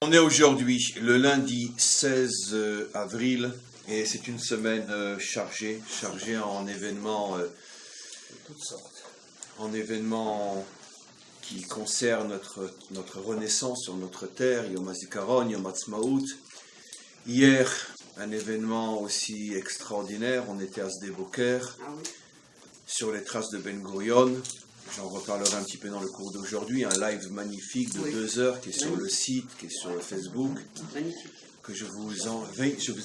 On est aujourd'hui le lundi 16 avril et c'est une semaine chargée en événements, qui concernent notre renaissance sur notre terre, Yom HaZikaron, Yom Ha'atzmaut. Hier, un événement aussi extraordinaire, on était à Sde Boker, sur les traces de Ben Gurion. J'en reparlerai un petit peu dans le cours d'aujourd'hui, un live magnifique de 2 heures qui est sur le site, qui est sur le Facebook, que je vous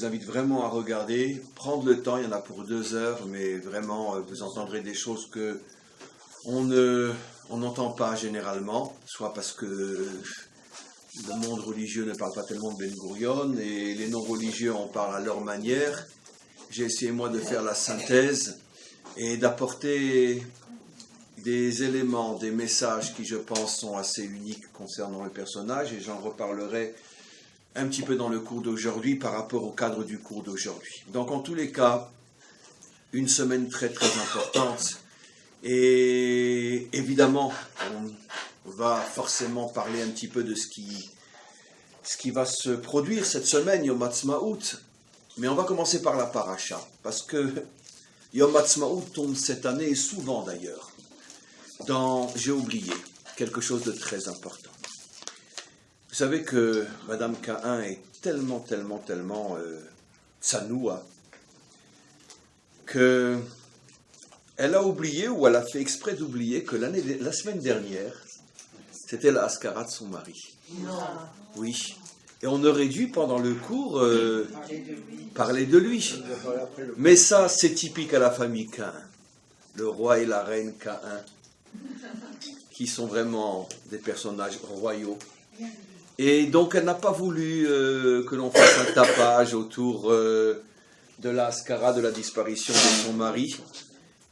invite vraiment à regarder, prendre le temps, il y en a pour 2 heures, mais vraiment vous entendrez des choses que on n'entend pas généralement, soit parce que le monde religieux ne parle pas tellement de Ben Gurion et les non-religieux en parlent à leur manière. J'ai essayé moi de faire la synthèse et d'apporter des éléments, des messages qui je pense sont assez uniques concernant le personnage et j'en reparlerai un petit peu dans le cours d'aujourd'hui par rapport au cadre du cours d'aujourd'hui. Donc en tous les cas, une semaine très très importante et évidemment on va forcément parler un petit peu de ce qui va se produire cette semaine, Yom Ha'atzmaut, mais on va commencer par la paracha parce que Yom Ha'atzmaut tombe cette année et souvent d'ailleurs. J'ai oublié quelque chose de très important. Vous savez que Madame Caïn est tellement tsanoua que elle a oublié ou elle a fait exprès d'oublier que la semaine dernière, c'était la Haskara de son mari. Non. Oui. Et on aurait dû, pendant le cours, parler de lui. Mais ça, c'est typique à la famille Caïn. Le roi et la reine Caïn, qui sont vraiment des personnages royaux. Et donc, elle n'a pas voulu que l'on fasse un tapage autour de la Haskara, de la disparition de son mari.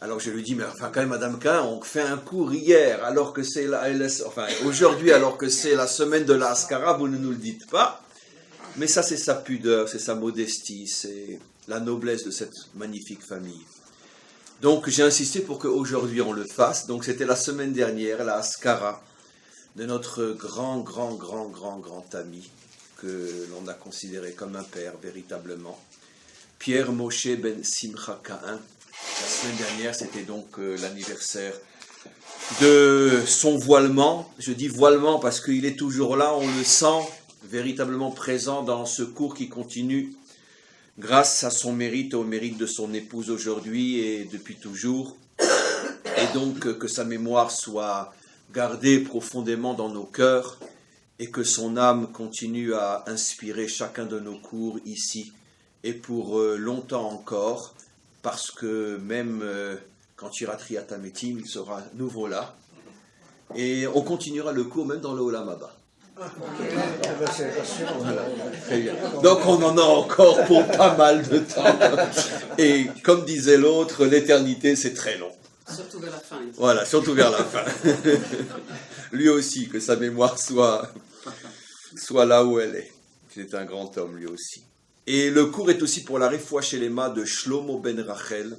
Alors, je lui dis, mais enfin, quand même, Madame Caïn, on fait un cours hier, alors que c'est aujourd'hui, alors que c'est la semaine de la Haskara, vous ne nous le dites pas. Mais ça, c'est sa pudeur, c'est sa modestie, c'est la noblesse de cette magnifique famille. Donc j'ai insisté pour qu'aujourd'hui on le fasse. Donc c'était la semaine dernière, la Haskara de notre grand ami, que l'on a considéré comme un père véritablement, Pierre Moshe ben Simcha Caïn. La semaine dernière, c'était donc l'anniversaire de son voilement. Je dis voilement parce qu'il est toujours là, on le sent véritablement présent dans ce cours qui continue grâce à son mérite et au mérite de son épouse aujourd'hui et depuis toujours. Et donc que sa mémoire soit gardée profondément dans nos cœurs et que son âme continue à inspirer chacun de nos cours ici et pour longtemps encore, parce que même quand il ira Triatametim, il sera nouveau là. Et on continuera le cours même dans le Olam Haba. Voilà, très bien. Donc on en a encore pour pas mal de temps. Et comme disait l'autre, l'éternité c'est très long. Surtout vers la fin. Voilà, surtout vers la fin. Lui aussi, que sa mémoire soit là où elle est. C'est un grand homme lui aussi. Et le cours est aussi pour la Refoua Shelema de Shlomo ben Rachel,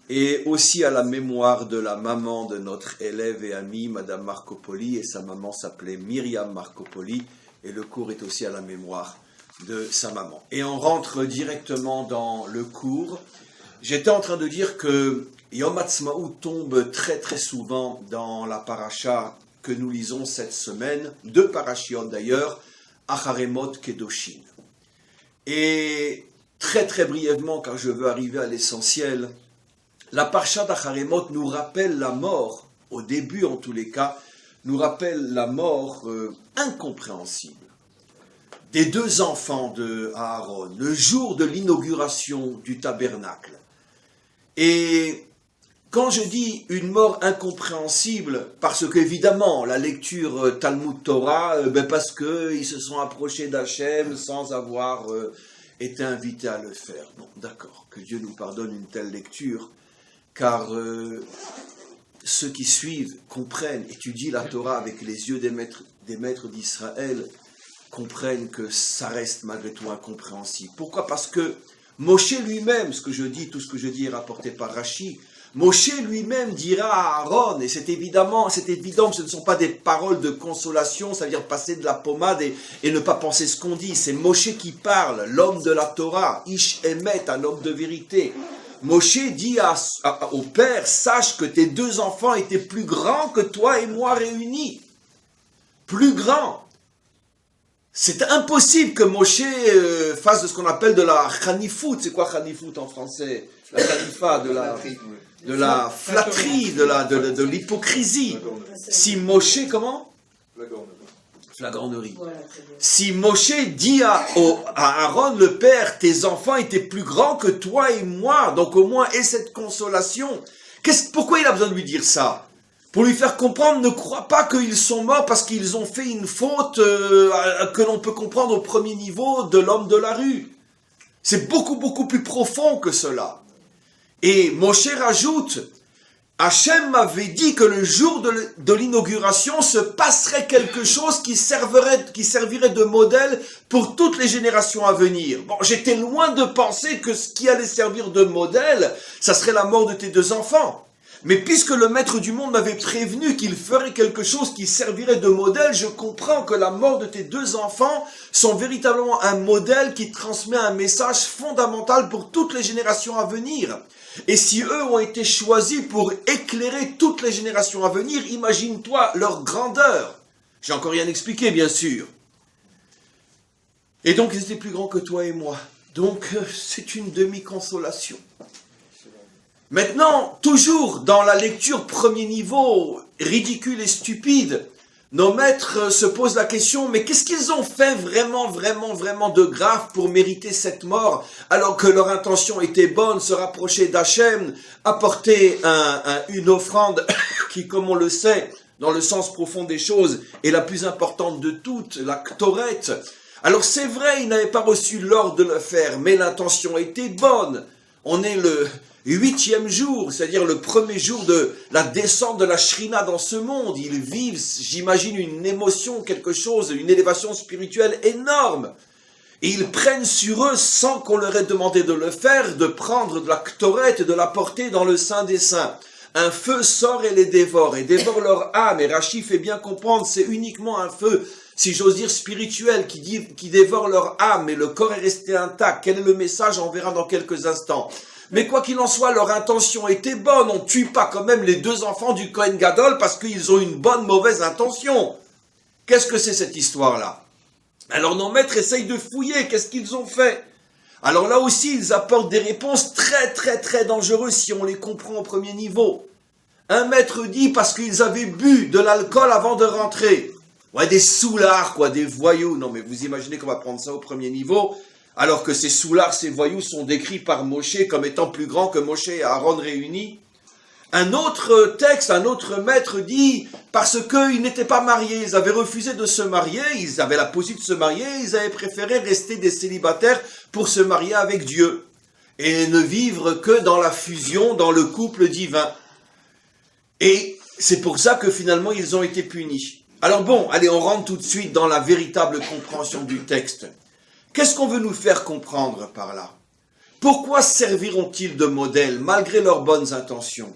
et aussi à la mémoire de la maman de notre élève et amie, Madame Marco Poli, et sa maman s'appelait Myriam Marco Poli, et le cours est aussi à la mémoire de sa maman. Et on rentre directement dans le cours. J'étais en train de dire que Yom Ha'atzmaut tombe très très souvent dans la paracha que nous lisons cette semaine, 2 parashiot d'ailleurs, Acharemot Kedoshin. Et très très brièvement, car je veux arriver à l'essentiel, la Parsha d'Acharemot nous rappelle la mort, au début en tous les cas, nous rappelle la mort incompréhensible des 2 enfants de Aaron, le jour de l'inauguration du tabernacle. Et quand je dis une mort incompréhensible, parce qu'évidemment, la lecture Talmud Torah, parce qu'ils se sont approchés d'Hachem sans avoir été invités à le faire. Bon, d'accord, que Dieu nous pardonne une telle lecture, car ceux qui suivent, comprennent, étudient la Torah avec les yeux des maîtres d'Israël, comprennent que ça reste malgré tout incompréhensible. Pourquoi ? Parce que Moshe lui-même, tout ce que je dis est rapporté par Rashi, Moshe lui-même dira à Aaron, et c'est évident que ce ne sont pas des paroles de consolation, c'est-à-dire passer de la pommade et ne pas penser ce qu'on dit. C'est Moshe qui parle, l'homme de la Torah, Ish Emet, un homme de vérité. Moshe dit au père, sache que tes 2 enfants étaient plus grands que toi et moi réunis. Plus grands. C'est impossible que Moshe fasse de ce qu'on appelle de la chanifout. C'est quoi chanifout en français? La chanifa, de la flatterie, de l'hypocrisie. Si Moshe, comment? Flagornerie. Si Moshe dit à Aaron, le père, tes enfants étaient plus grands que toi et moi, donc au moins aie cette consolation. Pourquoi il a besoin de lui dire ça? Pour lui faire comprendre, ne crois pas qu'ils sont morts parce qu'ils ont fait une faute que l'on peut comprendre au premier niveau de l'homme de la rue. C'est beaucoup, beaucoup plus profond que cela. Et Moshe rajoute, Hachem m'avait dit que le jour de l'inauguration se passerait quelque chose qui servirait de modèle pour toutes les générations à venir. Bon, j'étais loin de penser que ce qui allait servir de modèle, ça serait la mort de tes 2 enfants. Mais puisque le maître du monde m'avait prévenu qu'il ferait quelque chose qui servirait de modèle, je comprends que la mort de tes 2 enfants sont véritablement un modèle qui transmet un message fondamental pour toutes les générations à venir. Et si eux ont été choisis pour éclairer toutes les générations à venir, imagine-toi leur grandeur. J'ai encore rien expliqué, bien sûr. Et donc, ils étaient plus grands que toi et moi. Donc, c'est une demi-consolation. Maintenant, toujours dans la lecture premier niveau, ridicule et stupide, nos maîtres se posent la question, mais qu'est-ce qu'ils ont fait vraiment de grave pour mériter cette mort, alors que leur intention était bonne, se rapprocher d'Hachem, apporter une offrande qui, comme on le sait, dans le sens profond des choses, est la plus importante de toutes, la Ktoret. Alors c'est vrai, ils n'avaient pas reçu l'ordre de le faire, mais l'intention était bonne. On est le 8e jour, c'est-à-dire le premier jour de la descente de la Shrina dans ce monde. Ils vivent, j'imagine, une émotion, quelque chose, une élévation spirituelle énorme. Et ils prennent sur eux, sans qu'on leur ait demandé de le faire, de prendre de la Ktoret et de la porter dans le Saint des Saints. Un feu sort et les dévore leur âme. Et Rachi fait bien comprendre, c'est uniquement un feu, si j'ose dire, spirituel, qui dévore leur âme, mais le corps est resté intact. Quel est le message? On verra dans quelques instants. Mais quoi qu'il en soit, leur intention était bonne. On ne tue pas quand même les 2 enfants du Kohen Gadol parce qu'ils ont une bonne, mauvaise intention. Qu'est-ce que c'est cette histoire-là? Alors nos maîtres essayent de fouiller. Qu'est-ce qu'ils ont fait? Alors là aussi, ils apportent des réponses très dangereuses si on les comprend au premier niveau. Un maître dit parce qu'ils avaient bu de l'alcool avant de rentrer. Ouais, des soulards, quoi, des voyous. Non, mais vous imaginez qu'on va prendre ça au premier niveau, alors que ces soulards, ces voyous sont décrits par Moshe comme étant plus grands que Moshe et Aaron réunis. Un autre texte, un autre maître dit, parce qu'ils n'étaient pas mariés, ils avaient refusé de se marier, ils avaient la possibilité de se marier, ils avaient préféré rester des célibataires pour se marier avec Dieu, et ne vivre que dans la fusion, dans le couple divin. Et c'est pour ça que finalement ils ont été punis. Alors bon, allez, on rentre tout de suite dans la véritable compréhension du texte. Qu'est-ce qu'on veut nous faire comprendre par là? Pourquoi serviront-ils de modèle malgré leurs bonnes intentions?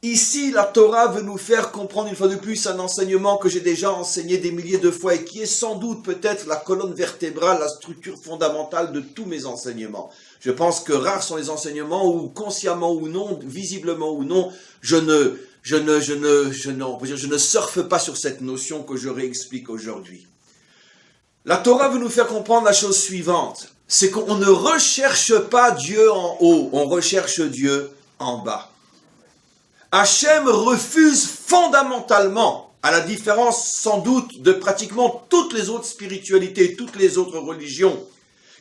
Ici, la Torah veut nous faire comprendre une fois de plus un enseignement que j'ai déjà enseigné des milliers de fois et qui est sans doute peut-être la colonne vertébrale, la structure fondamentale de tous mes enseignements. Je pense que rares sont les enseignements où, consciemment ou non, visiblement ou non, je ne surfe pas sur cette notion que je réexplique aujourd'hui. La Torah veut nous faire comprendre la chose suivante, c'est qu'on ne recherche pas Dieu en haut, on recherche Dieu en bas. Hachem refuse fondamentalement, à la différence sans doute de pratiquement toutes les autres spiritualités, toutes les autres religions,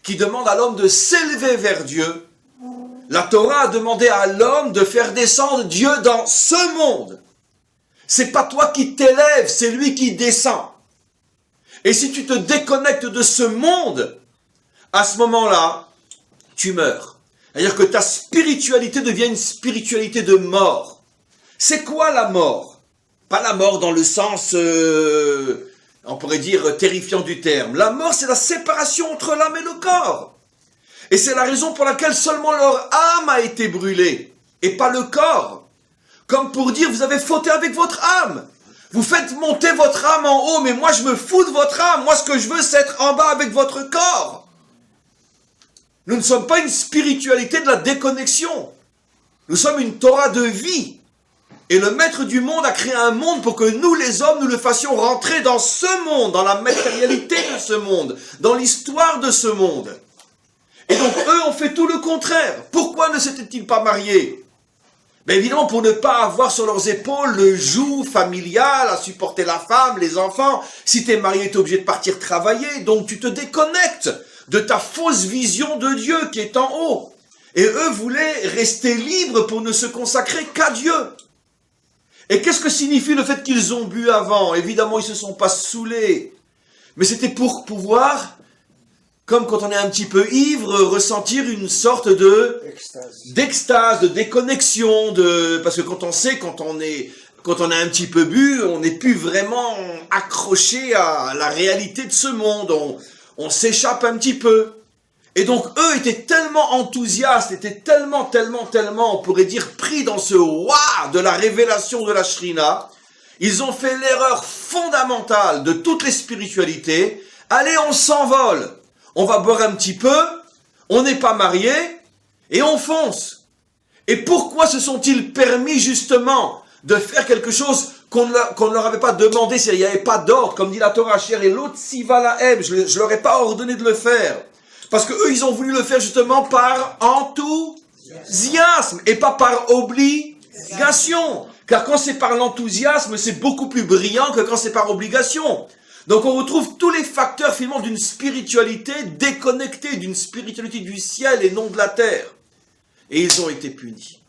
qui demandent à l'homme de s'élever vers Dieu, la Torah a demandé à l'homme de faire descendre Dieu dans ce monde. C'est pas toi qui t'élèves, c'est lui qui descend. Et si tu te déconnectes de ce monde, à ce moment-là, tu meurs. C'est-à-dire que ta spiritualité devient une spiritualité de mort. C'est quoi la mort? Pas la mort dans le sens, on pourrait dire, terrifiant du terme. La mort, c'est la séparation entre l'âme et le corps. Et c'est la raison pour laquelle seulement leur âme a été brûlée. et pas le corps. Comme pour dire, vous avez fauté avec votre âme. Vous faites monter votre âme en haut, mais moi je me fous de votre âme. Moi ce que je veux, c'est être en bas avec votre corps. Nous ne sommes pas une spiritualité de la déconnexion. Nous sommes une Torah de vie. Et le maître du monde a créé un monde pour que nous, les hommes, nous le fassions rentrer dans ce monde, dans la matérialité de ce monde, dans l'histoire de ce monde. Et donc, eux ont fait tout le contraire. Pourquoi ne s'étaient-ils pas mariés? Mais évidemment, pour ne pas avoir sur leurs épaules le joug familial, à supporter la femme, les enfants. Si tu es marié, tu es obligé de partir travailler, donc tu te déconnectes de ta fausse vision de Dieu qui est en haut. Et eux voulaient rester libres pour ne se consacrer qu'à Dieu. Et qu'est-ce que signifie le fait qu'ils ont bu avant? Évidemment, ils ne se sont pas saoulés. Mais c'était pour pouvoir, comme quand on est un petit peu ivre, ressentir une sorte d'extase, de déconnexion. Parce que quand on sait, quand on a un petit peu bu, on n'est plus vraiment accroché à la réalité de ce monde. On s'échappe un petit peu. Et donc, eux étaient tellement enthousiastes, étaient tellement, on pourrait dire, pris dans ce waouh de la révélation de la Shrina. Ils ont fait l'erreur fondamentale de toutes les spiritualités. Allez, on s'envole. On va boire un petit peu, on n'est pas mariés, et on fonce. Et pourquoi se sont-ils permis, justement, de faire quelque chose qu'on ne leur avait pas demandé, s'il n'y avait pas d'ordre, comme dit la Torah, cher et l'autre, si va la haine, je leur ai pas ordonné de le faire. Parce que eux, ils ont voulu le faire justement par enthousiasme et pas par obligation. Car quand c'est par l'enthousiasme, c'est beaucoup plus brillant que quand c'est par obligation. Donc on retrouve tous les facteurs finalement d'une spiritualité déconnectée, d'une spiritualité du ciel et non de la terre. Et ils ont été punis.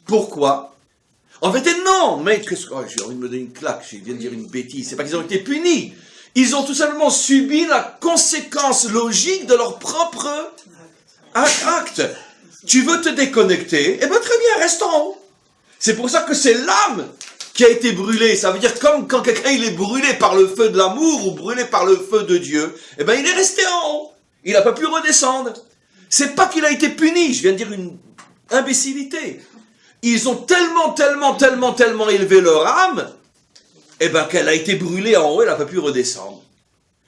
Pourquoi? En vérité, non, mais j'ai envie de me donner une claque, je viens de dire une bêtise. C'est pas qu'ils ont été punis. Ils ont tout simplement subi la conséquence logique de leur propre acte. Tu veux te déconnecter? Eh bien, très bien, reste en haut. C'est pour ça que c'est l'âme qui a été brûlée. Ça veut dire comme quand quelqu'un il est brûlé par le feu de l'amour ou brûlé par le feu de Dieu, eh bien, il est resté en haut. Il n'a pas pu redescendre. C'est pas qu'il a été puni. Je viens de dire une imbécilité. Ils ont tellement élevé leur âme, eh bien, qu'elle a été brûlée en haut, elle n'a pas pu redescendre.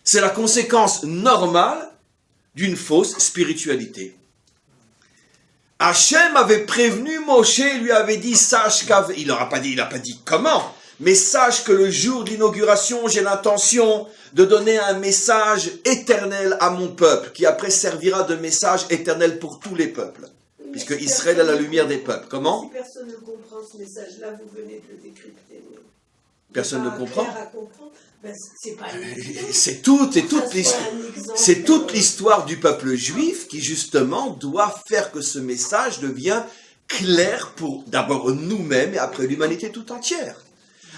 C'est la conséquence normale d'une fausse spiritualité. Hachem avait prévenu Moshe, lui avait dit, sache qu'avec... Il n'a pas dit comment, mais sache que le jour d'inauguration, j'ai l'intention de donner un message éternel à mon peuple, qui après servira de message éternel pour tous les peuples. Puisque Israël est la lumière des peuples. Comment? Si personne ne comprend ce message-là, vous venez de le décrypter. Personne ne comprend. Ben, c'est toute l'histoire du peuple juif qui justement doit faire que ce message devient clair pour d'abord nous-mêmes et après l'humanité tout entière.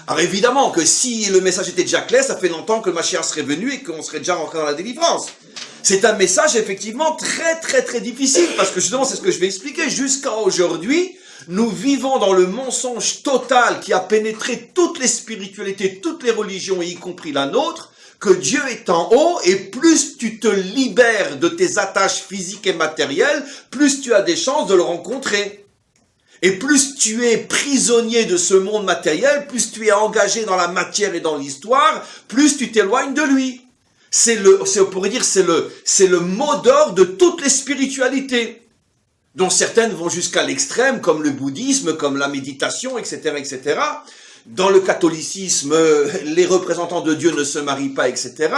Alors évidemment que si le message était déjà clair, ça fait longtemps que le Mashiach serait venu et qu'on serait déjà rentré dans la délivrance. C'est un message effectivement très difficile parce que justement c'est ce que je vais expliquer. Jusqu'à aujourd'hui, nous vivons dans le mensonge total qui a pénétré toutes les spiritualités, toutes les religions, y compris la nôtre, que Dieu est en haut, et plus tu te libères de tes attaches physiques et matérielles, plus tu as des chances de le rencontrer. Et plus tu es prisonnier de ce monde matériel, plus tu es engagé dans la matière et dans l'histoire, plus tu t'éloignes de lui. On pourrait dire, c'est le mot d'ordre de toutes les spiritualités, dont certaines vont jusqu'à l'extrême, comme le bouddhisme, comme la méditation, etc., etc. Dans le catholicisme, les représentants de Dieu ne se marient pas, etc.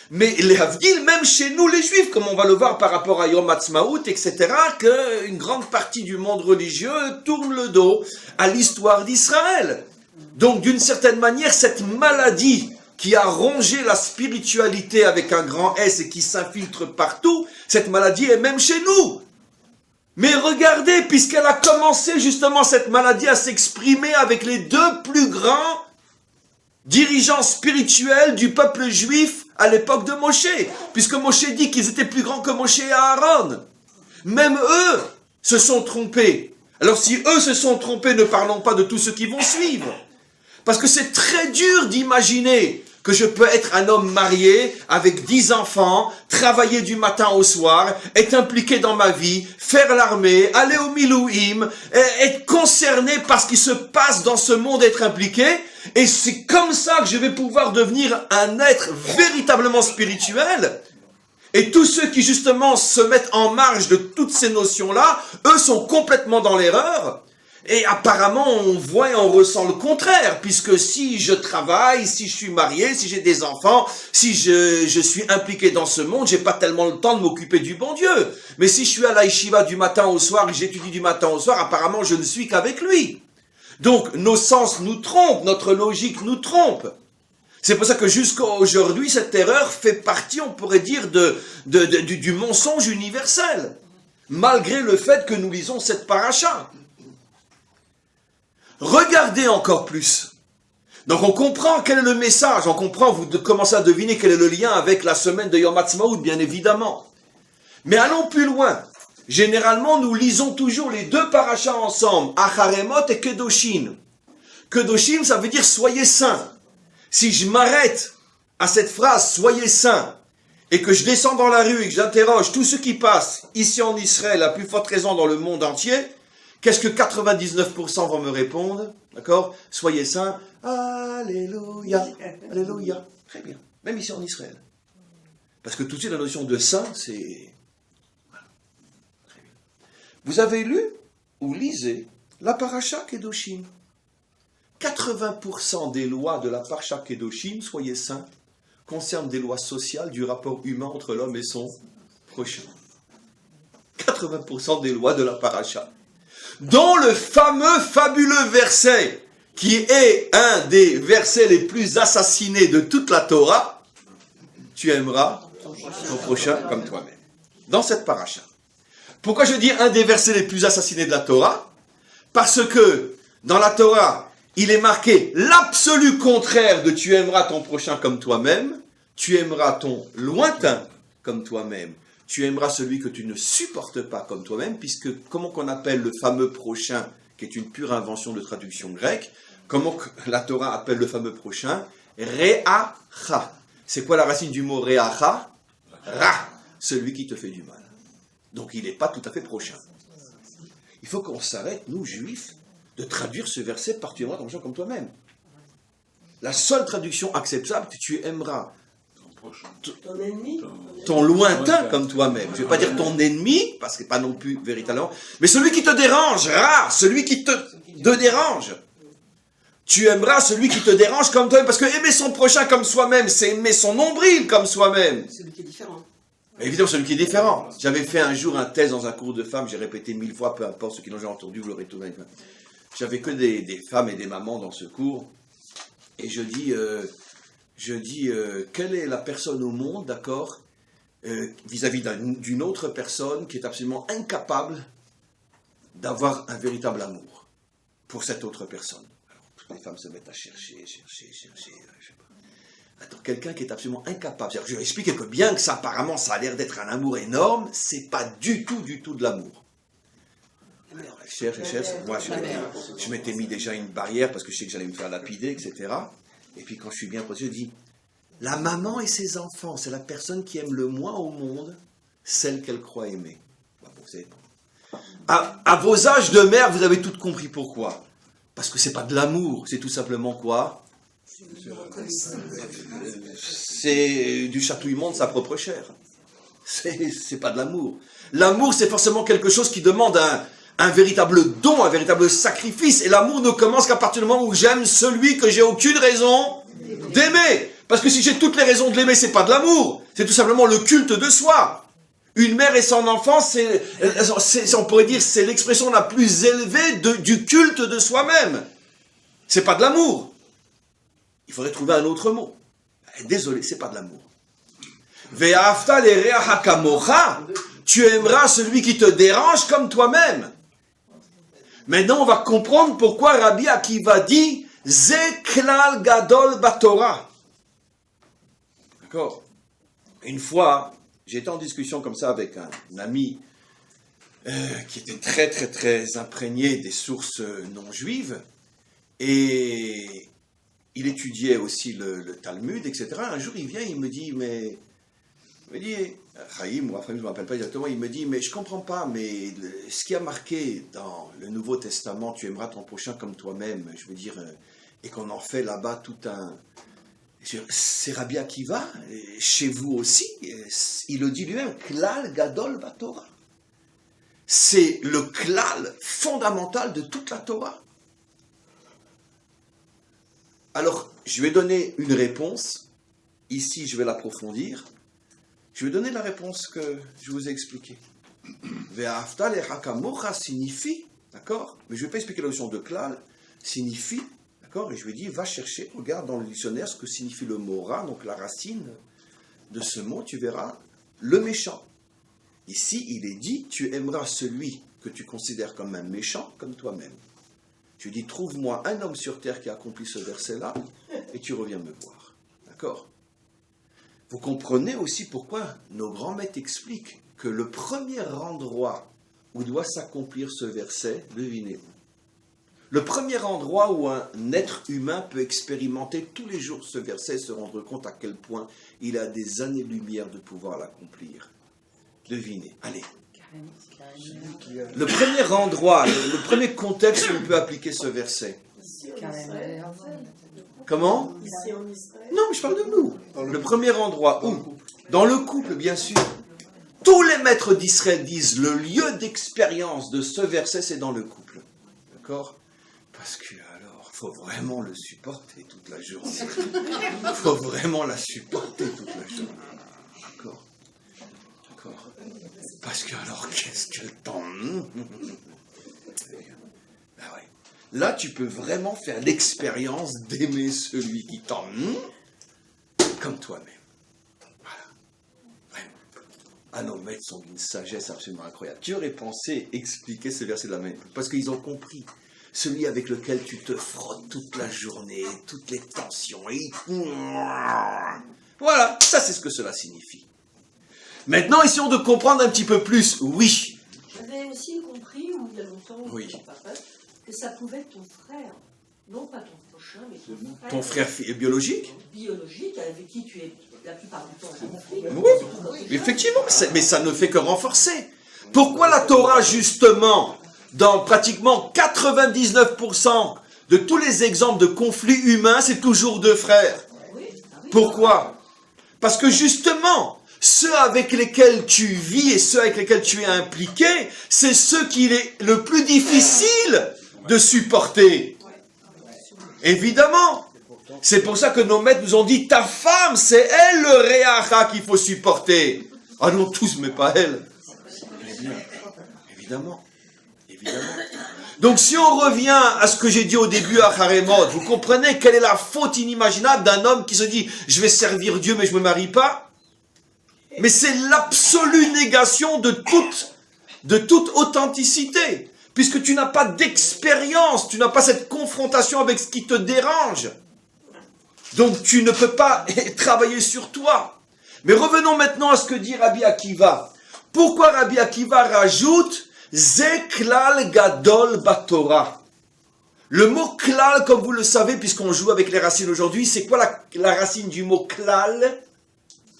Mais les Havdil, même chez nous, les Juifs, comme on va le voir par rapport à Yom Ha'atzmaut, etc., qu'une grande partie du monde religieux tourne le dos à l'histoire d'Israël. Donc, d'une certaine manière, cette maladie qui a rongé la spiritualité avec un grand S et qui s'infiltre partout, cette maladie est même chez nous. Mais regardez, puisqu'elle a commencé justement cette maladie à s'exprimer avec les deux plus grands dirigeants spirituels du peuple juif à l'époque de Moshe, puisque Moshe dit qu'ils étaient plus grands que Moshe et Aaron. Même eux se sont trompés. Alors si eux se sont trompés, ne parlons pas de tous ceux qui vont suivre. Parce que c'est très dur d'imaginer que je peux être un homme marié avec 10 enfants, travailler du matin au soir, être impliqué dans ma vie, faire l'armée, aller au Milouim, être concerné par ce qui se passe dans ce monde, être impliqué. Et c'est comme ça que je vais pouvoir devenir un être véritablement spirituel. Et tous ceux qui justement se mettent en marge de toutes ces notions-là, eux sont complètement dans l'erreur. Et apparemment, on voit et on ressent le contraire, puisque si je travaille, si je suis marié, si j'ai des enfants, si je suis impliqué dans ce monde, j'ai pas tellement le temps de m'occuper du bon Dieu. Mais si je suis à la yeshiva du matin au soir et j'étudie du matin au soir, apparemment, je ne suis qu'avec lui. Donc, nos sens nous trompent, notre logique nous trompe. C'est pour ça que jusqu'à aujourd'hui, cette erreur fait partie, on pourrait dire, du mensonge universel, malgré le fait que nous lisons cette paracha. Regardez encore plus. Donc on comprend quel est le message, on comprend, vous commencez à deviner quel est le lien avec la semaine de Yom Ha'atzmaut, bien évidemment. Mais allons plus loin. Généralement, nous lisons toujours les deux parachas ensemble, Acharemot et Kedoshim. Kedoshim, ça veut dire soyez saints. Si je m'arrête à cette phrase soyez saints et que je descends dans la rue et que j'interroge tous ceux qui passent ici en Israël, à plus forte raison dans le monde entier, qu'est-ce que 99% vont me répondre? D'accord? Soyez saints. Alléluia. Alléluia. Très bien. Même ici en Israël. Parce que tout de suite, la notion de saint, c'est... Voilà. Très bien. Vous avez lu ou lisez la paracha Kedoshim. 80% des lois de la paracha Kedoshim, soyez saints, concernent des lois sociales du rapport humain entre l'homme et son prochain. 80% des lois de la paracha. Dont le fameux, fabuleux verset, qui est un des versets les plus assassinés de toute la Torah, tu aimeras ton prochain comme toi-même. Dans cette paracha. Pourquoi je dis un des versets les plus assassinés de la Torah? Parce que dans la Torah, il est marqué l'absolu contraire de tu aimeras ton prochain comme toi-même, tu aimeras ton lointain comme toi-même. Tu aimeras celui que tu ne supportes pas comme toi-même, puisque comment qu'on appelle le fameux prochain, qui est une pure invention de traduction grecque, comment la Torah appelle le fameux prochain? Re'acha. C'est quoi la racine du mot Re'acha? Ra, celui qui te fait du mal. Donc il n'est pas tout à fait prochain. Il faut qu'on s'arrête, nous juifs, de traduire ce verset par tu aimeras ton prochain comme toi-même. La seule traduction acceptable, c'est tu aimeras ton ennemi, ton lointain comme toi-même. Je ne vais pas dire ton ennemi, parce que pas non plus véritablement, mais celui qui te dérange, rare, celui qui te dérange. Tu aimeras celui qui te dérange comme toi-même, parce que aimer son prochain comme soi-même, c'est aimer son nombril comme soi-même. celui qui est différent. Évidemment, celui qui est différent. J'avais fait un jour un test dans un cours de femmes, j'ai répété 1000 fois, peu importe, ceux qui l'ont déjà entendu, vous l'aurez tout même. J'avais que des femmes et des mamans dans ce cours, et je dis, quelle est la personne au monde, d'accord, vis-à-vis d'une autre personne qui est absolument incapable d'avoir un véritable amour pour cette autre personne. Alors, toutes les femmes se mettent à chercher, je sais pas. Attends, quelqu'un qui est absolument incapable. Je lui explique que bien que ça, apparemment, ça a l'air d'être un amour énorme, c'est pas du tout de l'amour. Alors, elle cherche. Moi, je m'étais mis déjà une barrière parce que je sais que j'allais me faire lapider, etc. Et puis quand je suis bien posé, je dis, la maman et ses enfants, c'est la personne qui aime le moins au monde, celle qu'elle croit aimer. Bah, bon, vous savez, à vos âges de mère, vous avez tout compris pourquoi. Parce que c'est pas de l'amour, c'est tout simplement quoi? C'est du chatouillement de sa propre chair. C'est pas de l'amour. L'amour, c'est forcément quelque chose qui demande un véritable don, un véritable sacrifice. Et l'amour ne commence qu'à partir du moment où j'aime celui que j'ai aucune raison d'aimer. Parce que si j'ai toutes les raisons de l'aimer, c'est pas de l'amour. C'est tout simplement le culte de soi. Une mère et son enfant, on pourrait dire, c'est l'expression la plus élevée du culte de soi-même. C'est pas de l'amour. Il faudrait trouver un autre mot. Désolé, c'est pas de l'amour. Ve'afta l'ereacha kamocha, tu aimeras celui qui te dérange comme toi-même. Maintenant, on va comprendre pourquoi Rabbi Akiva dit Ze klal gadol batorah. D'accord? Une fois, j'étais en discussion comme ça avec un ami qui était très très très imprégné des sources non juives, et il étudiait aussi le Talmud, etc. Un jour, il vient, il me dit, Chaim, ou Ephraim, je ne me rappelle pas exactement, il me dit, mais je ne comprends pas, mais ce qui a marqué dans le Nouveau Testament, tu aimeras ton prochain comme toi-même, je veux dire, et qu'on en fait là-bas tout un... C'est Rabbi Akiva, chez vous aussi, il le dit lui-même, Klal Gadol Batorah. C'est le klal fondamental de toute la Torah. Alors, je vais donner une réponse. Ici, je vais l'approfondir. Je vais donner la réponse que je vous ai expliquée. Ve'ahavta lecha kamocha signifie, d'accord? Mais je ne vais pas expliquer la notion de klal, signifie, d'accord? Et je lui ai dit, va chercher, regarde dans le dictionnaire ce que signifie le mot ra, donc la racine de ce mot, tu verras le méchant. Ici, il est dit, tu aimeras celui que tu considères comme un méchant, comme toi-même. Je dis, trouve-moi un homme sur terre qui a accompli ce verset-là, et tu reviens me voir. D'accord? Vous comprenez aussi pourquoi nos grands maîtres expliquent que le premier endroit où doit s'accomplir ce verset, devinez où? Le premier endroit où un être humain peut expérimenter tous les jours ce verset et se rendre compte à quel point il a des années-lumière de pouvoir l'accomplir. Devinez, allez. Le premier endroit, le premier contexte où on peut appliquer ce verset. Comment? Ici en Israël. Non, mais je parle de nous. Le premier endroit où? Dans le couple, bien sûr. Tous les maîtres d'Israël disent le lieu d'expérience de ce verset, c'est dans le couple. D'accord? Parce que alors, il faut vraiment le supporter toute la journée. Il faut vraiment la supporter toute la journée. D'accord? D'accord? Parce que alors, qu'est-ce que t'en... Ben ouais. Là, tu peux vraiment faire l'expérience d'aimer celui qui t'aime comme toi-même. Voilà. Vraiment. Ah, nos maîtres sont d'une sagesse absolument incroyable. Qui aurait pensé expliquer ce verset de la même? Parce qu'ils ont compris. Celui avec lequel tu te frottes toute la journée, toutes les tensions. Et... Voilà, ça c'est ce que cela signifie. Maintenant, essayons de comprendre un petit peu plus. Oui. J'avais aussi compris, il y a longtemps, Oui. que ça pouvait être ton frère. Non pas ton prochain, mais ton frère. Ton frère biologique? Biologique, avec qui tu es la plupart du temps en conflit. Oui, effectivement, mais ça ne fait que renforcer. Pourquoi la Torah, justement, dans pratiquement 99% de tous les exemples de conflits humains, c'est toujours deux frères? Pourquoi? Parce que justement, ceux avec lesquels tu vis et ceux avec lesquels tu es impliqué, c'est ceux qu'il est le plus difficile de supporter. Évidemment. C'est pour ça que nos maîtres nous ont dit, ta femme, c'est elle le réacha qu'il faut supporter. Ah non, tous, mais pas elle. Évidemment. Évidemment. Donc si on revient à ce que j'ai dit au début à Haremot, vous comprenez quelle est la faute inimaginable d'un homme qui se dit, je vais servir Dieu mais je ne me marie pas? Mais c'est l'absolue négation de toute authenticité. Puisque tu n'as pas d'expérience, tu n'as pas cette confrontation avec ce qui te dérange. Donc tu ne peux pas travailler sur toi. Mais revenons maintenant à ce que dit Rabbi Akiva. Pourquoi Rabbi Akiva rajoute Ze klal gadol batorah? Le mot klal, comme vous le savez, puisqu'on joue avec les racines aujourd'hui, c'est quoi la racine du mot klal?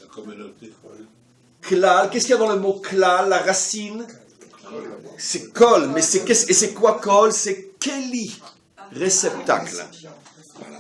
La communauté. Klal, qu'est-ce qu'il y a dans le mot klal, la racine? C'est kol, mais c'est quoi kol? C'est keli, réceptacle.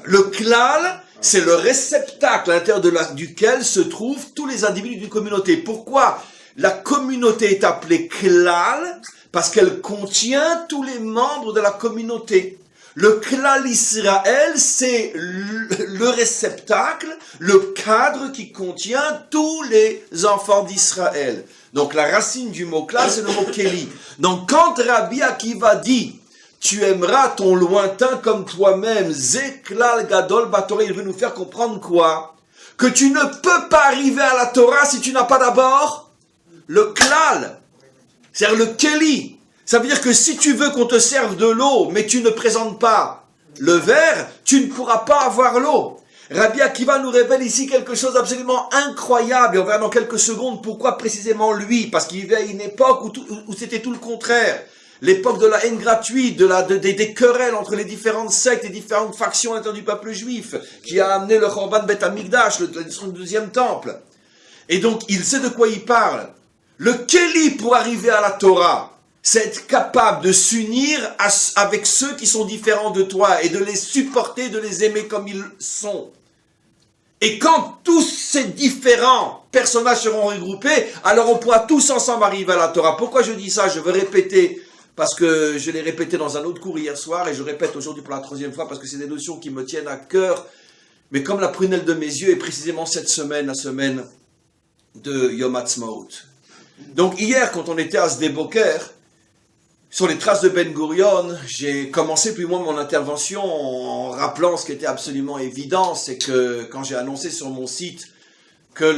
Le klal, c'est le réceptacle à l'intérieur duquel se trouvent tous les individus d'une communauté. Pourquoi la communauté est appelée klal? Parce qu'elle contient tous les membres de la communauté. Le klal Israël, c'est le réceptacle, le cadre qui contient tous les enfants d'Israël. Donc la racine du mot klal, c'est le mot keli. Donc quand Rabbi Akiva dit, tu aimeras ton lointain comme toi-même, Ze klal gadol batorah, il veut nous faire comprendre quoi? Que tu ne peux pas arriver à la Torah si tu n'as pas d'abord le klal, c'est-à-dire le keli. Ça veut dire que si tu veux qu'on te serve de l'eau, mais tu ne présentes pas le verre, tu ne pourras pas avoir l'eau. Rabbi Akiva nous révèle ici quelque chose d'absolument incroyable, et on verra dans quelques secondes pourquoi précisément lui, parce qu'il vivait à une époque où c'était tout le contraire. l'époque de la haine gratuite, des querelles entre les différentes sectes et différentes factions à l'intérieur du peuple juif, qui a amené le Chorban Bet Hamikdash, la destruction du deuxième temple. Et donc, il sait de quoi il parle. Le Kéli pour arriver à la Torah, c'est être capable de s'unir avec ceux qui sont différents de toi et de les supporter, de les aimer comme ils sont. Et quand tous ces différents personnages seront regroupés, alors on pourra tous ensemble arriver à la Torah. Pourquoi je dis ça? Je veux répéter, parce que je l'ai répété dans un autre cours hier soir, et je répète aujourd'hui pour la 3e fois, parce que c'est des notions qui me tiennent à cœur, mais comme la prunelle de mes yeux, et précisément cette semaine, la semaine de Yom Ha'atzmaut. Donc hier, quand on était à Sde Boker, sur les traces de Ben Gurion, j'ai commencé plus ou moins mon intervention en rappelant ce qui était absolument évident, c'est que quand j'ai annoncé sur mon site que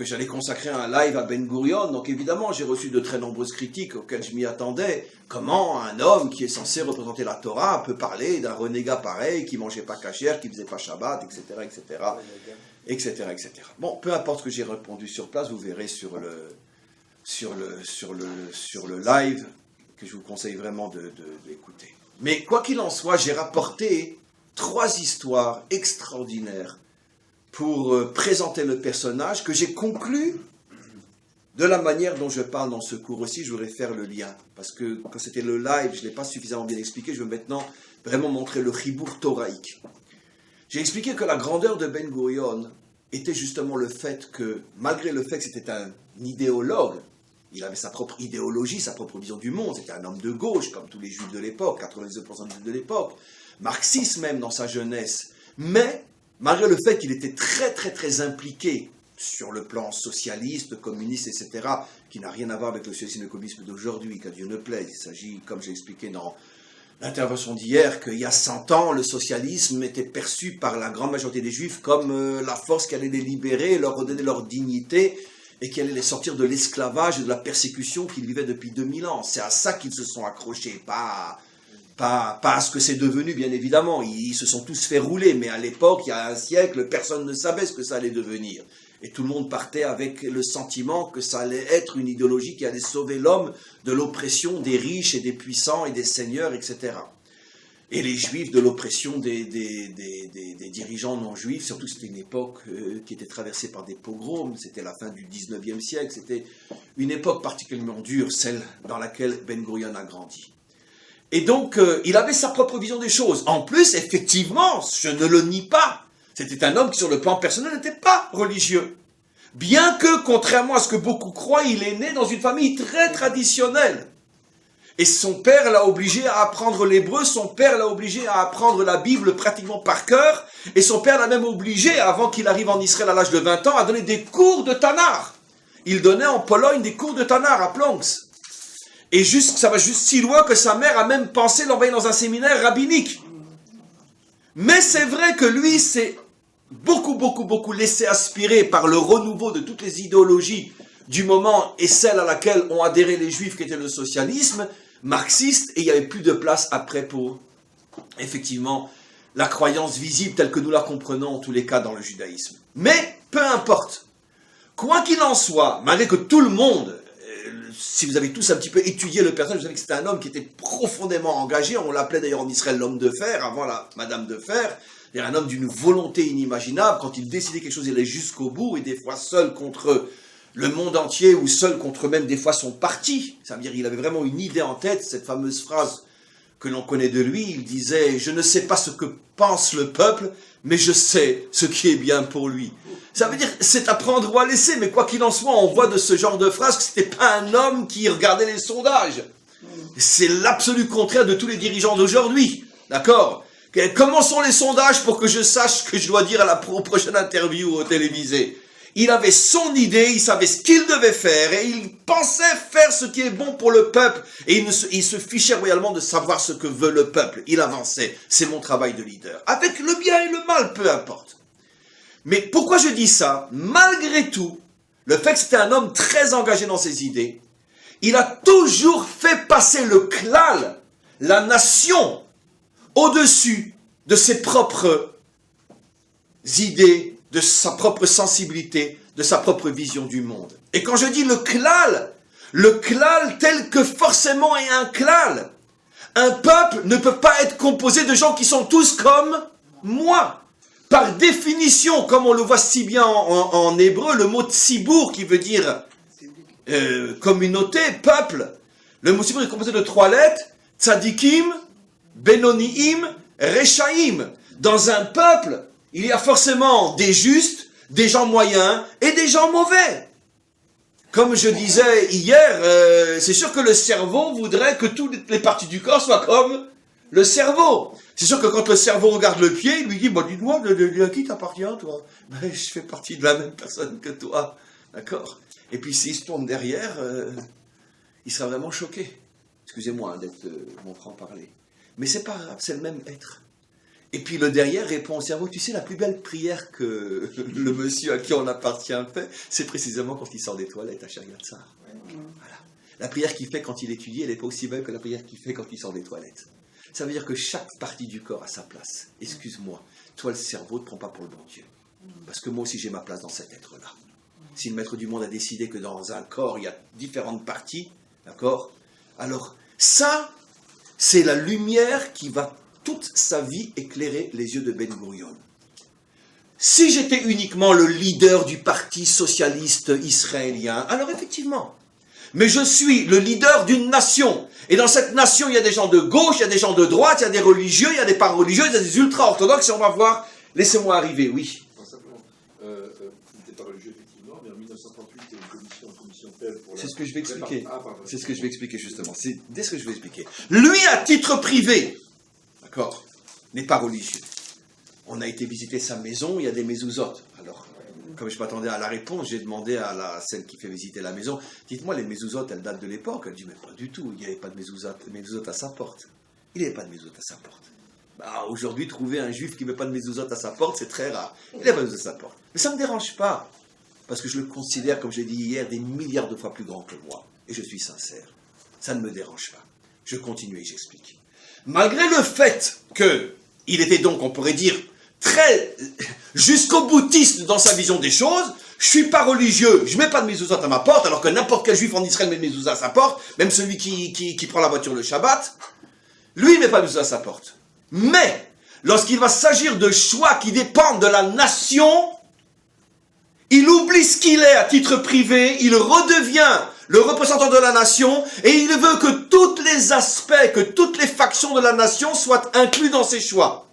j'allais consacrer un live à Ben Gurion, donc évidemment j'ai reçu de très nombreuses critiques auxquelles je m'y attendais. Comment un homme qui est censé représenter la Torah peut parler d'un renégat pareil, qui mangeait pas kasher, qui faisait pas Shabbat, etc., etc., etc., etc. Bon, peu importe ce que j'ai répondu sur place, vous verrez sur le live, que je vous conseille vraiment d'écouter. Mais quoi qu'il en soit, j'ai rapporté 3 histoires extraordinaires pour présenter le personnage, que j'ai conclu de la manière dont je parle dans ce cours aussi. Je voudrais faire le lien, parce que quand c'était le live, je ne l'ai pas suffisamment bien expliqué. Je veux maintenant vraiment montrer le chibour thoraïque. J'ai expliqué que la grandeur de Ben Gurion était justement le fait que, malgré le fait que c'était un idéologue, il avait sa propre idéologie, sa propre vision du monde, c'était un homme de gauche, comme tous les juifs de l'époque, 92% des juifs de l'époque, marxiste même dans sa jeunesse, mais malgré le fait qu'il était très très très impliqué sur le plan socialiste, communiste, etc., qui n'a rien à voir avec le socialisme et le communisme d'aujourd'hui, qu'à Dieu ne plaise, il s'agit, comme j'ai expliqué dans l'intervention d'hier, qu'il y a 100 ans, le socialisme était perçu par la grande majorité des juifs comme la force qui allait les libérer, leur redonner leur dignité, et qui allait les sortir de l'esclavage et de la persécution qu'ils vivaient depuis 2000 ans. C'est à ça qu'ils se sont accrochés, pas à ce que c'est devenu, bien évidemment. Ils se sont tous fait rouler, mais à l'époque, il y a un siècle, personne ne savait ce que ça allait devenir. Et tout le monde partait avec le sentiment que ça allait être une idéologie qui allait sauver l'homme de l'oppression des riches et des puissants et des seigneurs, etc. Et les juifs de l'oppression des dirigeants non juifs, surtout c'était une époque qui était traversée par des pogroms, c'était la fin du 19e siècle, c'était une époque particulièrement dure, celle dans laquelle Ben Gurion a grandi. Et donc, il avait sa propre vision des choses. En plus, effectivement, je ne le nie pas, c'était un homme qui sur le plan personnel n'était pas religieux. Bien que, contrairement à ce que beaucoup croient, il est né dans une famille très traditionnelle. Et son père l'a obligé à apprendre l'hébreu, son père l'a obligé à apprendre la Bible pratiquement par cœur, et son père l'a même obligé, avant qu'il arrive en Israël à l'âge de 20 ans, à donner des cours de Tanakh. Il donnait en Pologne des cours de Tanakh à Plonks. Et ça va juste si loin que sa mère a même pensé l'envoyer dans un séminaire rabbinique. Mais c'est vrai que lui s'est beaucoup laissé aspirer par le renouveau de toutes les idéologies du moment et celle à laquelle ont adhéré les juifs qui était le socialisme marxiste, et il n'y avait plus de place après pour, effectivement, la croyance visible telle que nous la comprenons en tous les cas dans le judaïsme. Mais, peu importe, quoi qu'il en soit, malgré que tout le monde, si vous avez tous un petit peu étudié le personnage, vous savez que c'était un homme qui était profondément engagé, on l'appelait d'ailleurs en Israël l'homme de fer, avant la Madame de fer, c'est-à-dire un homme d'une volonté inimaginable, quand il décidait quelque chose, il allait jusqu'au bout, et des fois seul contre le monde entier, ou seul contre même des fois son parti. Ça veut dire qu'il avait vraiment une idée en tête, cette fameuse phrase que l'on connaît de lui, il disait « Je ne sais pas ce que pense le peuple, mais je sais ce qui est bien pour lui ». Ça veut dire, c'est à prendre ou à laisser, mais quoi qu'il en soit, on voit de ce genre de phrase que c'était pas un homme qui regardait les sondages. C'est l'absolu contraire de tous les dirigeants d'aujourd'hui, d'accord ? Comment sont les sondages pour que je sache ce que je dois dire à la prochaine interview télévisée ? Il avait son idée, il savait ce qu'il devait faire, et il pensait faire ce qui est bon pour le peuple, et il se fichait royalement de savoir ce que veut le peuple. Il avançait. C'est mon travail de leader. Avec le bien et le mal, peu importe. Mais pourquoi je dis ça? Malgré tout, le fait que c'était un homme très engagé dans ses idées, il a toujours fait passer le klal, la nation, au-dessus de ses propres idées, de sa propre sensibilité, de sa propre vision du monde. Et quand je dis le klal le klal tel que forcément est un klal. Un peuple ne peut pas être composé de gens qui sont tous comme moi. Par définition, comme on le voit si bien en hébreu, le mot tsibour qui veut dire communauté, peuple. Le mot tsibour est composé de 3 lettres, tzadikim, benoniim, rechaim. Dans un peuple, il y a forcément des justes, des gens moyens et des gens mauvais. Comme je disais hier, c'est sûr que le cerveau voudrait que toutes les parties du corps soient comme le cerveau. C'est sûr que quand le cerveau regarde le pied, il lui dit, bon, dis-moi, à qui t'appartiens, toi? Ben, je fais partie de la même personne que toi. D'accord? Et puis s'il se tourne derrière, il sera vraiment choqué. Excusez-moi d'être mon franc-parler. Mais c'est pas grave, c'est le même être. Et puis le derrière répond au cerveau, tu sais, la plus belle prière que le monsieur à qui on appartient fait, c'est précisément quand il sort des toilettes à Shariatzar. Voilà. La prière qu'il fait quand il étudie, elle n'est pas aussi belle que la prière qu'il fait quand il sort des toilettes. Ça veut dire que chaque partie du corps a sa place. Excuse-moi, toi le cerveau ne te prend pas pour le bon Dieu. Parce que moi aussi j'ai ma place dans cet être-là. Si le maître du monde a décidé que dans un corps il y a différentes parties, d'accord? Alors ça, c'est la lumière qui va toute sa vie éclairer les yeux de Ben Gurion. Si j'étais uniquement le leader du parti socialiste israélien, alors effectivement, mais je suis le leader d'une nation. Et dans cette nation, il y a des gens de gauche, il y a des gens de droite, il y a des religieux, il y a des pas-religieux, il y a des ultra-orthodoxes, et on va voir. Laissez-moi arriver, oui. Pas simplement. Vous n'êtes pas religieux, effectivement, mais en 1938, il y a une commission telle pour la... C'est ce que je vais expliquer. C'est ce que je vais expliquer, justement. C'est dès ce que je vais expliquer. Lui, à titre privé, d'accord, n'est pas religieux. On a été visiter sa maison, il y a des mezouzotes. Alors, comme je m'attendais à la réponse, j'ai demandé à celle qui fait visiter la maison, dites-moi, les mezouzotes, elles datent de l'époque? Elle dit, mais pas du tout, il n'y avait pas de mezouzotes à sa porte. Il n'y avait pas de mezouzotes à sa porte. Bah, aujourd'hui, trouver un juif qui ne met pas de mezouzotes à sa porte, c'est très rare. Il n'y a pas de mezouzotes à sa porte. Mais ça ne me dérange pas, parce que je le considère, comme j'ai dit hier, des milliards de fois plus grand que moi. Et je suis sincère. Ça ne me dérange pas. Je continue et j'explique. Malgré le fait qu'il était donc, on pourrait dire, très jusqu'au boutiste dans sa vision des choses, je suis pas religieux, je mets pas de mezuzot à ma porte, alors que n'importe quel juif en Israël met de mezuzot à sa porte, même celui qui prend la voiture le Shabbat, lui il met pas de mezuzot à sa porte. Mais, lorsqu'il va s'agir de choix qui dépendent de la nation, il oublie ce qu'il est à titre privé, il redevient le représentant de la nation, et il veut que tous les aspects, que toutes les factions de la nation soient inclus dans ses choix.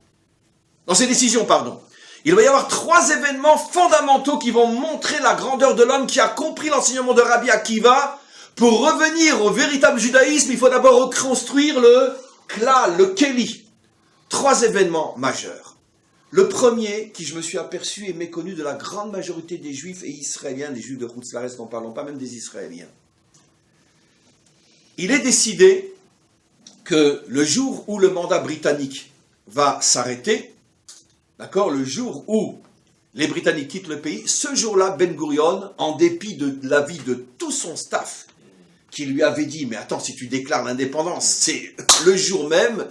Dans ses décisions, pardon. Il va y avoir 3 événements fondamentaux qui vont montrer la grandeur de l'homme qui a compris l'enseignement de Rabbi Akiva. Pour revenir au véritable judaïsme, il faut d'abord reconstruire le klal, le keli. 3 événements majeurs. Le premier, qui je me suis aperçu, est méconnu de la grande majorité des juifs et israéliens, des juifs de Chutz-Laretz, n'en parlons pas, même des israéliens. Il est décidé que le jour où le mandat britannique va s'arrêter, d'accord, le jour où les Britanniques quittent le pays, ce jour-là, Ben Gurion, en dépit de l'avis de tout son staff, qui lui avait dit, mais attends, si tu déclares l'indépendance, c'est le jour même,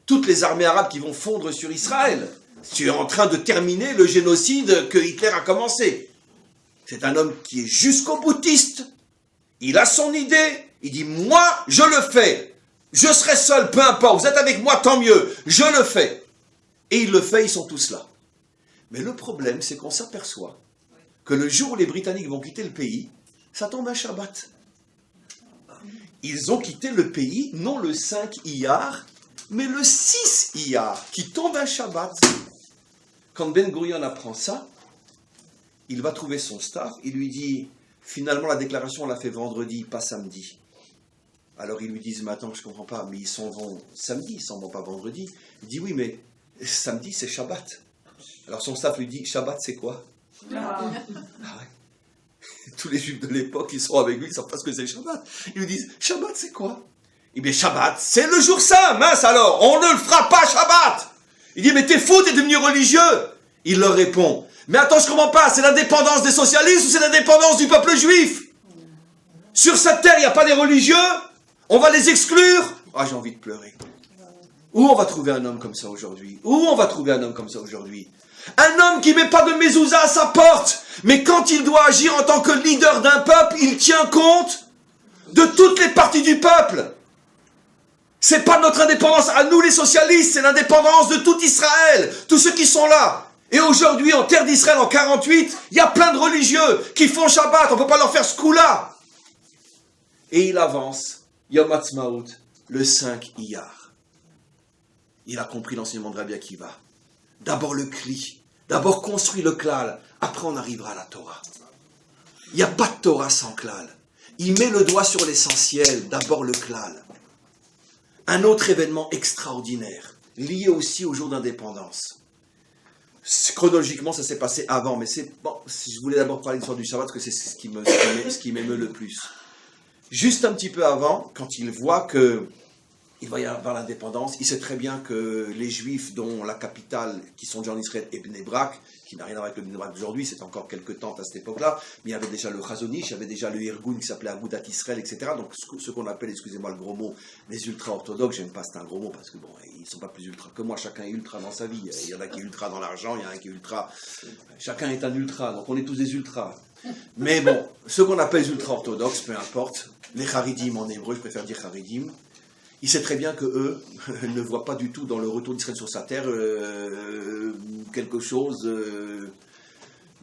toutes les armées arabes qui vont fondre sur Israël. Tu es en train de terminer le génocide que Hitler a commencé. C'est un homme qui est jusqu'au boutiste. Il a son idée. Il dit, moi, je le fais. Je serai seul, peu importe. Vous êtes avec moi, tant mieux. Je le fais. Et il le fait, ils sont tous là. Mais le problème, c'est qu'on s'aperçoit que le jour où les Britanniques vont quitter le pays, ça tombe un Shabbat. Ils ont quitté le pays, non le 5 Iyar, mais le 6 Iyar, qui tombe un Shabbat. Quand Ben Gurion apprend ça, il va trouver son staff, il lui dit, finalement la déclaration on l'a fait vendredi, pas samedi. Alors ils lui disent, mais attends, je ne comprends pas, mais ils s'en vont samedi, ils ne s'en vont pas vendredi. Il dit, oui, mais samedi c'est Shabbat. Alors son staff lui dit, Shabbat c'est quoi? Ah ouais. Tous les juifs de l'époque, ils sont avec lui, ils ne savent pas ce que c'est Shabbat. Ils lui disent, Shabbat c'est quoi? Eh bien Shabbat, c'est le jour saint, mince alors, on ne le fera pas Shabbat. Il dit, mais t'es fou, t'es devenu religieux. Il leur répond, mais attends, je ne comprends pas, c'est l'indépendance des socialistes ou c'est l'indépendance du peuple juif? Sur cette terre, il n'y a pas des religieux? On va les exclure? Ah, j'ai envie de pleurer. Où on va trouver un homme comme ça aujourd'hui? Où on va trouver un homme comme ça aujourd'hui? Un homme qui ne met pas de mezouza à sa porte, mais quand il doit agir en tant que leader d'un peuple, il tient compte de toutes les parties du peuple. C'est pas notre indépendance à nous les socialistes, c'est l'indépendance de tout Israël, tous ceux qui sont là. Et aujourd'hui, en terre d'Israël, en 48, il y a plein de religieux qui font Shabbat, on ne peut pas leur faire ce coup-là. Et il avance, Yom Ha'atzmaut, le 5 Iyar. Il a compris l'enseignement de Rabbi Akiva. D'abord le Kli, d'abord construit le Klal, après on arrivera à la Torah. Il n'y a pas de Torah sans Klal. Il met le doigt sur l'essentiel, d'abord le Klal. Un autre événement extraordinaire, lié aussi au jour d'indépendance. Chronologiquement, ça s'est passé avant, mais c'est bon, si je voulais d'abord parler de l'histoire du Shabbat, parce que c'est ce qui m'émeut le plus. Juste un petit peu avant, quand il voit que il va y avoir l'indépendance, il sait très bien que les Juifs, dont la capitale, qui sont déjà en Israël, est Bnei Brak, qui n'a rien à voir avec le Bnei Brak d'aujourd'hui, c'est encore quelques temps à cette époque-là, mais il y avait déjà le Chazon Ish, il y avait déjà le Irgun qui s'appelait Agudat Israël, etc. Donc ce qu'on appelle, excusez-moi le gros mot, les ultra-orthodoxes, j'aime pas, c'est un gros mot, parce que bon, ils sont pas plus ultra que moi, chacun est ultra dans sa vie, il y en a qui est ultra dans l'argent, il y en a un qui est ultra, chacun est un ultra, donc on est tous des ultras. Mais bon, ce qu'on appelle les ultra-orthodoxes, peu importe, les Haridim en hébreu, je préfère dire Haridim, il sait très bien qu'eux ne voient pas du tout dans le retour d'Israël sur sa terre quelque chose de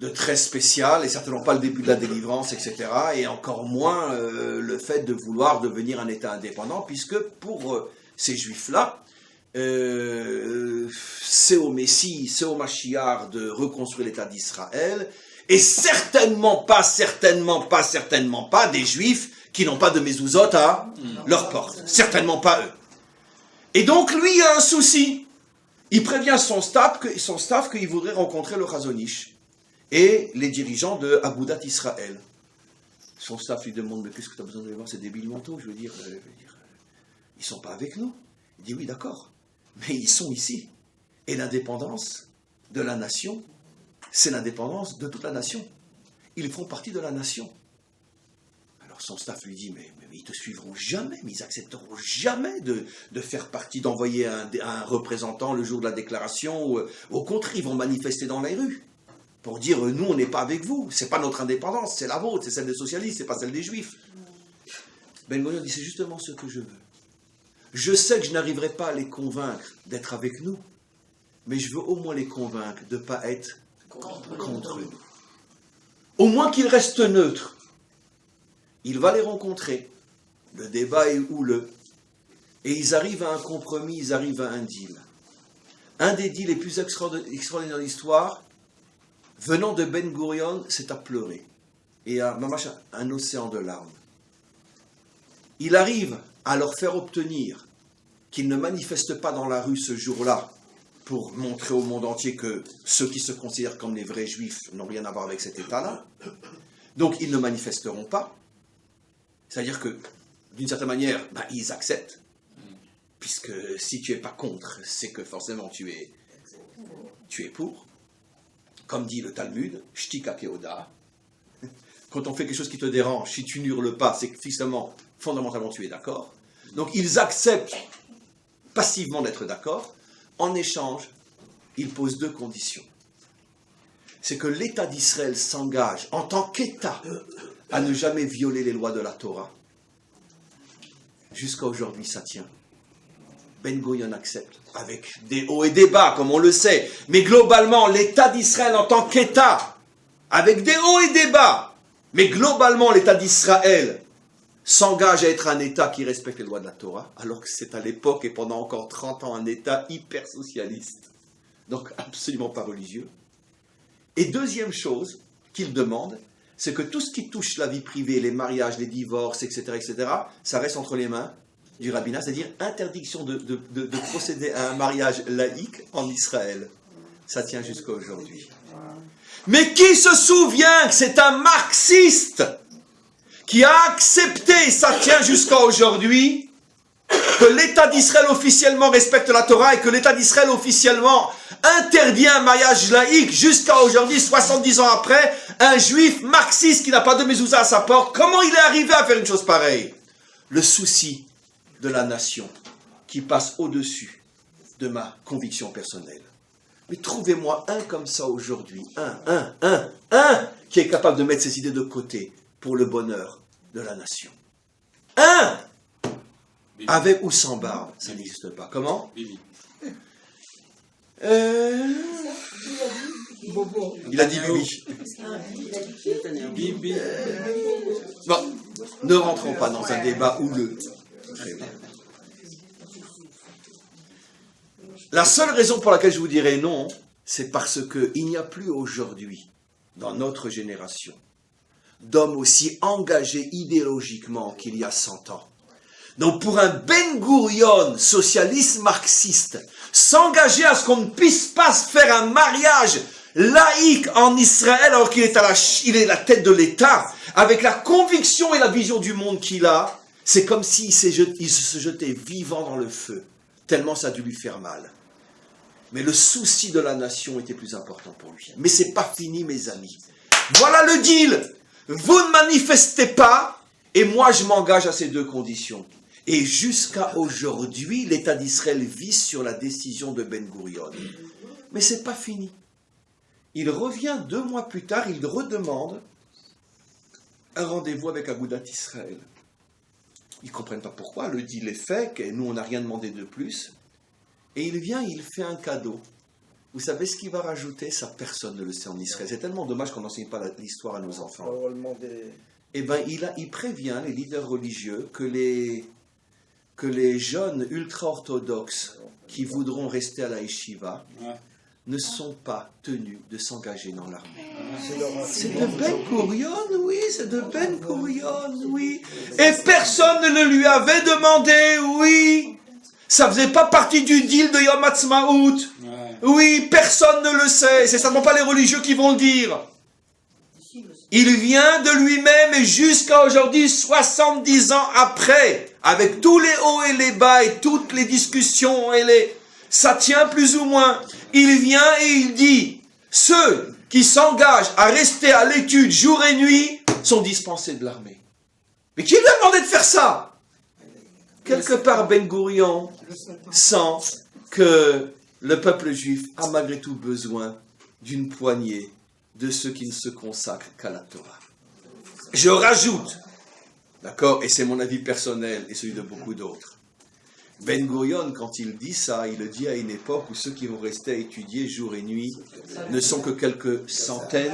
très spécial, et certainement pas le début de la délivrance, etc. Et encore moins le fait de vouloir devenir un État indépendant, puisque pour ces Juifs-là, c'est au Messie, c'est au Mashiach de reconstruire l'État d'Israël, et certainement pas des Juifs qui n'ont pas de mezuzot à leur porte. Certainement pas eux. Et donc, lui, il a un souci. Il prévient son staff qu'il voudrait rencontrer le Chazon Ish et les dirigeants de Agudat Israël. Son staff lui demande, mais qu'est-ce que tu as besoin de les voir, ces débiles mentaux, je veux dire, ils ne sont pas avec nous. Il dit, oui, d'accord, mais ils sont ici. Et l'indépendance de la nation, c'est l'indépendance de toute la nation. Ils font partie de la nation. Alors son staff lui dit, mais ils te suivront jamais, mais ils accepteront jamais de faire partie, d'envoyer un représentant le jour de la déclaration. Au contraire, ils vont manifester dans les rues pour dire, nous, on n'est pas avec vous. C'est pas notre indépendance, c'est la vôtre, c'est celle des socialistes, c'est pas celle des juifs. Ben Gurion dit, c'est justement ce que je veux. Je sais que je n'arriverai pas à les convaincre d'être avec nous, mais je veux au moins les convaincre de ne pas être contre nous. Au moins qu'ils restent neutres. Il va les rencontrer. Le débat est houleux. Et ils arrivent à un compromis, ils arrivent à un deal. Un des deals les plus extraordinaires de l'histoire, venant de Ben Gurion, c'est à pleurer. Et à un océan de larmes. Il arrive à leur faire obtenir qu'ils ne manifestent pas dans la rue ce jour-là pour montrer au monde entier que ceux qui se considèrent comme les vrais juifs n'ont rien à voir avec cet état-là. Donc ils ne manifesteront pas. C'est-à-dire que, d'une certaine manière, ils acceptent. Puisque si tu n'es pas contre, c'est que forcément tu es pour. Comme dit le Talmud, Shtika Keoda. Quand on fait quelque chose qui te dérange, si tu n'hurles pas, c'est que fondamentalement tu es d'accord. Donc ils acceptent passivement d'être d'accord. En échange, ils posent deux conditions. C'est que l'État d'Israël s'engage en tant qu'État à ne jamais violer les lois de la Torah. Jusqu'à aujourd'hui, ça tient. Ben Gurion accepte, avec des hauts et des bas, comme on le sait. Mais globalement, l'État d'Israël en tant qu'État, avec des hauts et des bas, mais globalement, l'État d'Israël s'engage à être un État qui respecte les lois de la Torah, alors que c'est à l'époque et pendant encore 30 ans un État hyper socialiste, donc absolument pas religieux. Et deuxième chose qu'il demande, c'est que tout ce qui touche la vie privée, les mariages, les divorces, etc., ça reste entre les mains du rabbinat, c'est-à-dire interdiction de procéder à un mariage laïque en Israël. Ça tient jusqu'à aujourd'hui. Mais qui se souvient que c'est un marxiste qui a accepté, ça tient jusqu'à aujourd'hui, que l'État d'Israël officiellement respecte la Torah et que l'État d'Israël officiellement interdit un mariage laïque jusqu'à aujourd'hui, 70 ans après, un juif marxiste qui n'a pas de mezouza à sa porte, comment il est arrivé à faire une chose pareille? Le souci de la nation qui passe au-dessus de ma conviction personnelle. Mais trouvez-moi un comme ça aujourd'hui, un qui est capable de mettre ses idées de côté pour le bonheur de la nation. Un, Bibi. avec ou sans barbe, ça n'existe pas. Comment? Bibi. Il a dit Bibi. Bibi. Bon, ne rentrons pas dans un débat houleux. Très bien. La seule raison pour laquelle je vous dirais non, c'est parce qu'il n'y a plus aujourd'hui, dans notre génération, d'hommes aussi engagés idéologiquement qu'il y a 100 ans. Donc pour un Ben Gurion, socialiste marxiste, s'engager à ce qu'on ne puisse pas se faire un mariage laïque en Israël alors qu'il est il est la tête de l'État, avec la conviction et la vision du monde qu'il a, c'est comme s'il se jetait vivant dans le feu, tellement ça a dû lui faire mal. Mais le souci de la nation était plus important pour lui. Mais c'est pas fini, mes amis. Voilà le deal. Vous ne manifestez pas, et moi je m'engage à ces deux conditions. Et jusqu'à aujourd'hui, l'État d'Israël vit sur la décision de Ben Gurion. Mais c'est pas fini. Il revient 2 mois plus tard, il redemande un rendez-vous avec Agudat Israël. Ils ne comprennent pas pourquoi, le deal est fait, que nous on n'a rien demandé de plus. Et il vient, il fait un cadeau. Vous savez ce qu'il va rajouter? Ça, personne ne le sait en Israël. C'est tellement dommage qu'on n'enseigne pas l'histoire à nos enfants. Eh bien, il prévient les leaders religieux que les jeunes ultra-orthodoxes qui voudront rester à la yeshiva ne sont pas tenus de s'engager dans l'armée. C'est de Ben Gurion, oui, c'est de Ben Gurion, oui. Et personne ne le lui avait demandé, oui. Ça faisait pas partie du deal de Yom Ha'atzmaut. Oui, personne ne le sait. C'est certainement pas les religieux qui vont le dire. Il vient de lui-même et jusqu'à aujourd'hui, 70 ans après, avec tous les hauts et les bas et toutes les discussions ça tient plus ou moins. Il vient et il dit, ceux qui s'engagent à rester à l'étude jour et nuit sont dispensés de l'armée. Mais qui lui a demandé de faire ça? Quelque part, Ben Gurion sent que le peuple juif a malgré tout besoin d'une poignée de ceux qui ne se consacrent qu'à la Torah. Je rajoute, d'accord, et c'est mon avis personnel et celui de beaucoup d'autres, Ben Gurion, quand il dit ça, il le dit à une époque où ceux qui vont rester à étudier jour et nuit ne sont que quelques centaines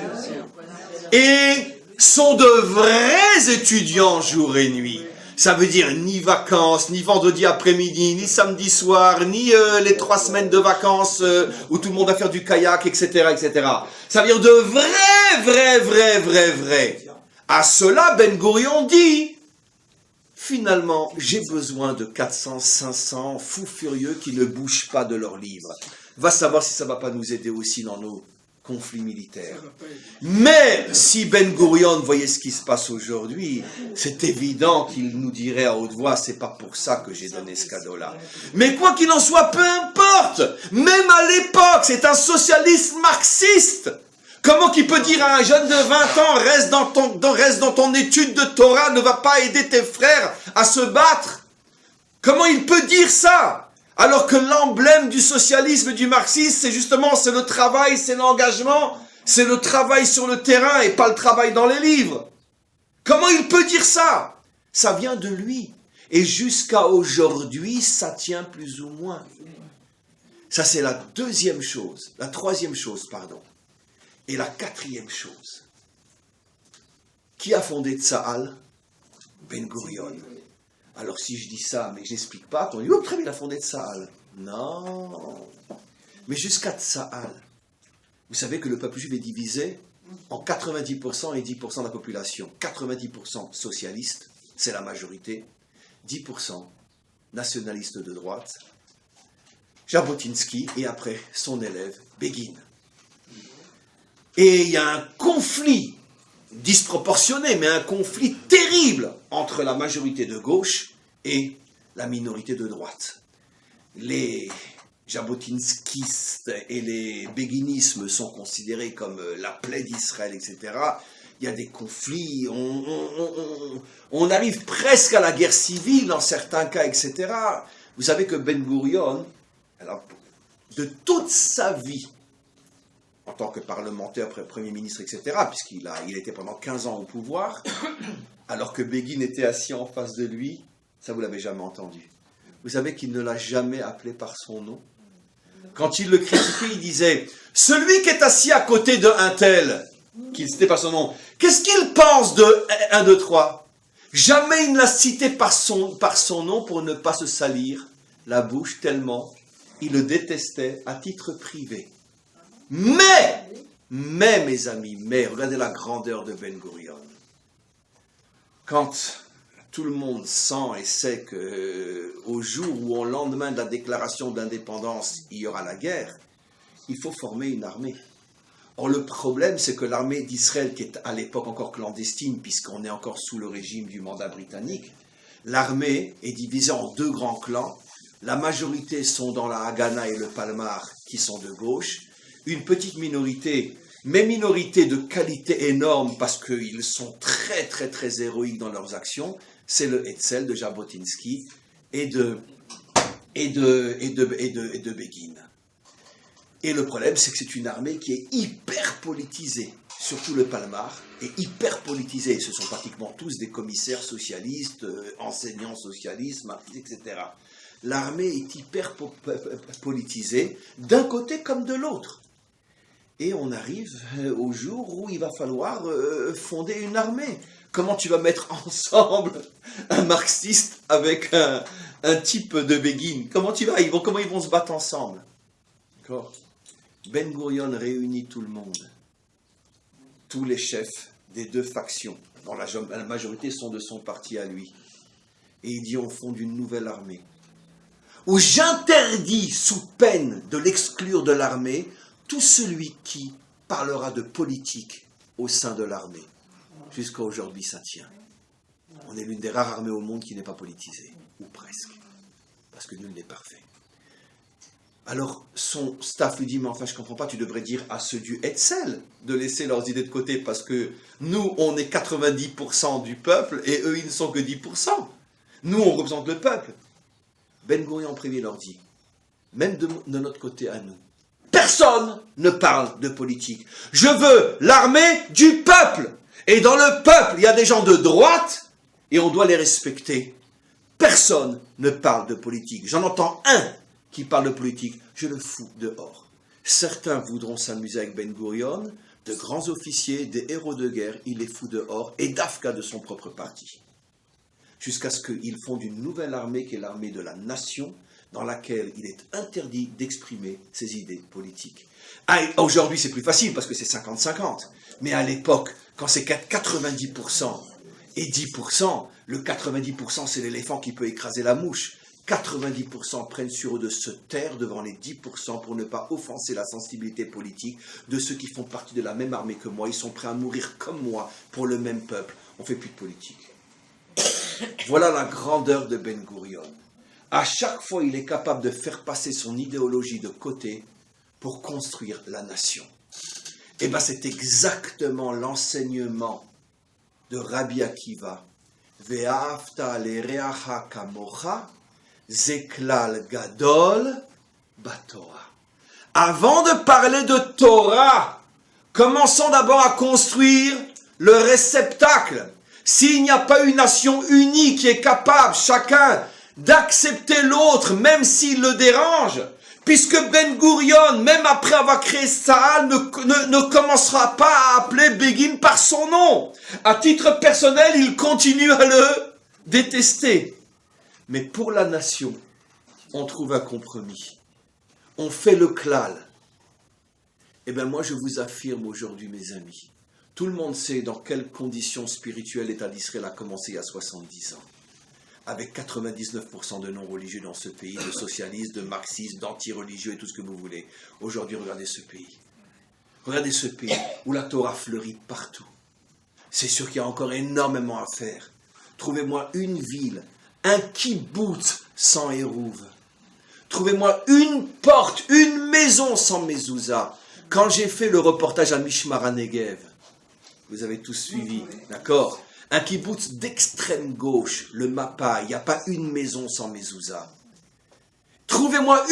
et sont de vrais étudiants jour et nuit. Ça veut dire ni vacances, ni vendredi après-midi, ni samedi soir, ni les 3 semaines de vacances où tout le monde va faire du kayak, etc., etc. Ça veut dire de vrais. À cela, Ben Gurion dit, finalement, j'ai besoin de 400, 500 fous furieux qui ne bougent pas de leur livre. Va savoir si ça ne va pas nous aider aussi dans nos conflit militaire. Mais si Ben Gurion voyait ce qui se passe aujourd'hui, c'est évident qu'il nous dirait à haute voix, c'est pas pour ça que j'ai donné ce cadeau-là. Mais quoi qu'il en soit, peu importe, même à l'époque, c'est un socialiste marxiste. Comment qu'il peut dire à un jeune de 20 ans, reste dans ton étude de Torah, ne va pas aider tes frères à se battre? Comment il peut dire ça? Alors que l'emblème du socialisme et du marxisme, c'est le travail, c'est l'engagement, c'est le travail sur le terrain et pas le travail dans les livres. Comment il peut dire ça? Ça vient de lui. Et jusqu'à aujourd'hui, ça tient plus ou moins. Ça, c'est la deuxième chose, la troisième chose, pardon. Et la quatrième chose. Qui a fondé Tsahal? Ben Gurion. Alors si je dis ça, mais je n'explique pas, on dit, oh très bien, il a fondé Tsahal. Non. Mais jusqu'à Tsahal, vous savez que le peuple juif est divisé en 90% et 10% de la population. 90% socialistes, c'est la majorité. 10% nationalistes de droite. Jabotinsky et après son élève, Begin. Et il y a un conflit disproportionné, mais un conflit terrible entre la majorité de gauche et la minorité de droite. Les jabotinskistes et les béguinismes sont considérés comme la plaie d'Israël, etc. Il y a des conflits, on arrive presque à la guerre civile dans certains cas, etc. Vous savez que Ben Gurion, alors, de toute sa vie, en tant que parlementaire, Premier ministre, etc., il était pendant 15 ans au pouvoir, alors que Begin était assis en face de lui, ça vous l'avez jamais entendu. Vous savez qu'il ne l'a jamais appelé par son nom. Quand il le critiquait, il disait « Celui qui est assis à côté d'un tel », qui ne citait pas son nom, qu'est-ce qu'il pense de 1, 2, 3 ? Jamais il ne l'a cité par son nom pour ne pas se salir la bouche, tellement il le détestait à titre privé. Mais, mes amis, regardez la grandeur de Ben Gurion. Quand tout le monde sent et sait qu'au jour ou au lendemain de la déclaration d'indépendance, il y aura la guerre, il faut former une armée. Or, le problème, c'est que l'armée d'Israël, qui est à l'époque encore clandestine, puisqu'on est encore sous le régime du mandat britannique, l'armée est divisée en 2 grands clans. La majorité sont dans la Haganah et le Palmar, qui sont de gauche. Une petite minorité, mais minorité de qualité énorme, parce qu'ils sont très, très, très héroïques dans leurs actions, c'est le Hetzel de Jabotinsky et de Begin. Et le problème, c'est que c'est une armée qui est hyper politisée, surtout le Palmar, est hyper politisée. Ce sont pratiquement tous des commissaires socialistes, enseignants socialistes, marxistes, etc. L'armée est hyper politisée, d'un côté comme de l'autre. Et on arrive au jour où il va falloir fonder une armée. Comment tu vas mettre ensemble un marxiste avec un type de Begin? Comment ils vont se battre ensemble? D'accord. Ben Gurion réunit tout le monde, tous les chefs des 2 factions, dont la majorité sont de son parti à lui. Et il dit, on fonde une nouvelle armée, où j'interdis, sous peine de l'exclure de l'armée, tout celui qui parlera de politique au sein de l'armée. Jusqu'à aujourd'hui, ça tient. On est l'une des rares armées au monde qui n'est pas politisée, ou presque, parce que nul n'est parfait. Alors, son staff lui dit, mais enfin, je ne comprends pas, tu devrais dire à ceux du Hetzel de laisser leurs idées de côté, parce que nous, on est 90% du peuple, et eux, ils ne sont que 10%. Nous, on représente le peuple. Ben Gurion en premier leur dit, même de notre côté à nous, personne ne parle de politique. Je veux l'armée du peuple. Et dans le peuple, il y a des gens de droite, et on doit les respecter. Personne ne parle de politique. J'en entends un qui parle de politique, je le fous dehors. Certains voudront s'amuser avec Ben Gurion, de grands officiers, des héros de guerre, il les fout dehors, et d'Afka de son propre parti. Jusqu'à ce qu'il fonde une nouvelle armée, qui est l'armée de la nation, dans laquelle il est interdit d'exprimer ses idées politiques. Aujourd'hui, c'est plus facile, parce que c'est 50-50. Mais à l'époque, quand c'est 90% et 10%, le 90%, c'est l'éléphant qui peut écraser la mouche. 90% prennent sur eux de se taire devant les 10% pour ne pas offenser la sensibilité politique de ceux qui font partie de la même armée que moi. Ils sont prêts à mourir comme moi pour le même peuple. On ne fait plus de politique. Voilà la grandeur de Ben Gurion. À chaque fois, il est capable de faire passer son idéologie de côté pour construire la nation. Et bien, c'est exactement l'enseignement de Rabbi Akiva. Ve'afta lereacha kamocha. Zeklal Gadol Batorah. Avant de parler de Torah, commençons d'abord à construire le réceptacle. S'il n'y a pas une nation unie qui est capable, chacun, d'accepter l'autre, même s'il le dérange, puisque Ben Gurion, même après avoir créé Tsahal, ne commencera pas à appeler Begin par son nom. À titre personnel, il continue à le détester. Mais pour la nation, on trouve un compromis. On fait le klal. Eh bien, moi, je vous affirme aujourd'hui, mes amis, tout le monde sait dans quelles conditions spirituelles l'État d'Israël a commencé il y a 70 ans. Avec 99% de non-religieux dans ce pays, de socialistes, de marxistes, d'anti-religieux et tout ce que vous voulez. Aujourd'hui, regardez ce pays. Regardez ce pays où la Torah fleurit partout. C'est sûr qu'il y a encore énormément à faire. Trouvez-moi une ville, un kibboutz sans hérouve. Trouvez-moi une porte, une maison sans mezouza. Quand j'ai fait le reportage à Mishmar HaNegev, vous avez tous suivi, d'accord? Un kibboutz d'extrême gauche, le Mapa, il n'y a pas une maison sans mezouza. Trouvez-moi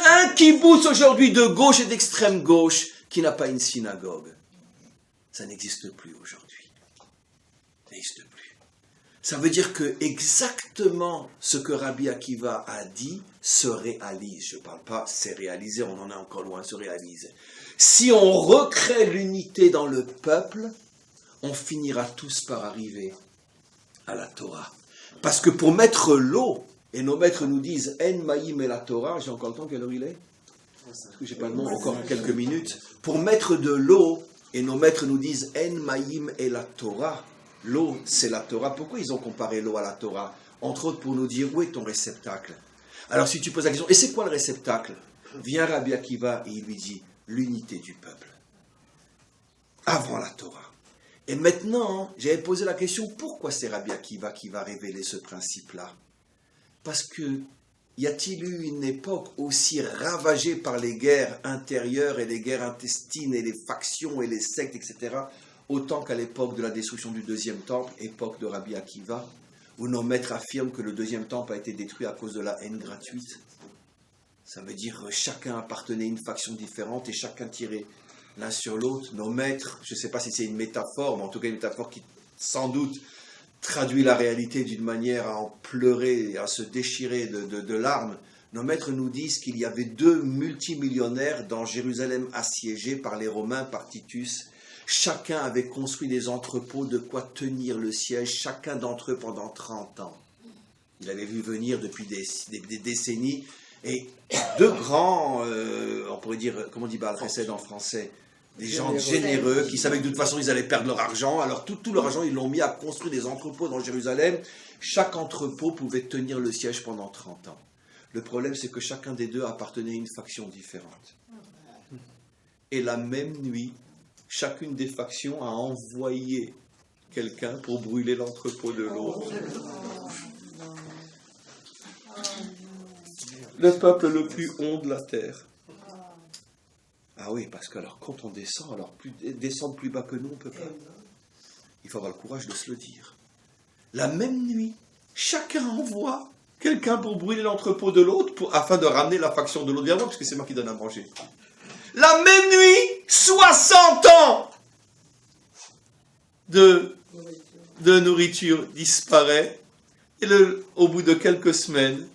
un kibboutz aujourd'hui de gauche et d'extrême gauche qui n'a pas une synagogue. Ça n'existe plus aujourd'hui. Ça n'existe plus. Ça veut dire que exactement ce que Rabbi Akiva a dit se réalise. Je ne parle pas c'est réalisé, on en est encore loin, se réalise. Si on recrée l'unité dans le peuple, on finira tous par arriver à la Torah. Parce que pour mettre l'eau, et nos maîtres nous disent « En maïm et la Torah », j'ai encore le temps, quelle heure il est? Parce que je n'ai pas le nom, encore quelques minutes. Pour mettre de l'eau, et nos maîtres nous disent « En maïm et la Torah », l'eau, c'est la Torah. Pourquoi ils ont comparé l'eau à la Torah? Entre autres pour nous dire « Où est ton réceptacle ?» Alors si tu poses la question « Et c'est quoi le réceptacle ?» Vient Rabbi Akiva et il lui dit « L'unité du peuple. » Avant la Torah. Et maintenant, j'avais posé la question, pourquoi c'est Rabbi Akiva qui va révéler ce principe-là? Parce que, y a-t-il eu une époque aussi ravagée par les guerres intérieures et les guerres intestines et les factions et les sectes, etc., autant qu'à l'époque de la destruction du deuxième temple, époque de Rabbi Akiva, où nos maîtres affirment que le deuxième temple a été détruit à cause de la haine gratuite? Ça veut dire que chacun appartenait à une faction différente et chacun tirait l'un sur l'autre. Nos maîtres, je ne sais pas si c'est une métaphore, mais en tout cas une métaphore qui, sans doute, traduit la réalité d'une manière à en pleurer, à se déchirer de larmes. Nos maîtres nous disent qu'il y avait 2 multimillionnaires dans Jérusalem assiégés par les Romains, par Titus. Chacun avait construit des entrepôts de quoi tenir le siège, chacun d'entre eux pendant 30 ans. Il avait vu venir depuis des décennies, et 2 grands, on pourrait dire, comment on dit Baal Chesed en français, des gens généreux qui savaient que de toute façon ils allaient perdre leur argent, alors tout leur argent ils l'ont mis à construire des entrepôts dans Jérusalem. Chaque entrepôt pouvait tenir le siège pendant 30 ans. Le problème c'est que chacun des 2 appartenait à une faction différente. Et la même nuit, chacune des factions a envoyé quelqu'un pour brûler l'entrepôt de l'autre. Le peuple le plus haut de la terre. Ah oui, parce que alors quand on descend, alors descendre plus bas que nous, on ne peut pas. Il faut avoir le courage de se le dire. La même nuit, chacun envoie quelqu'un pour brûler l'entrepôt de l'autre, afin de ramener la faction de l'autre vers moi, parce que c'est moi qui donne à manger. La même nuit, 60 ans de nourriture disparaît, et au bout de quelques semaines,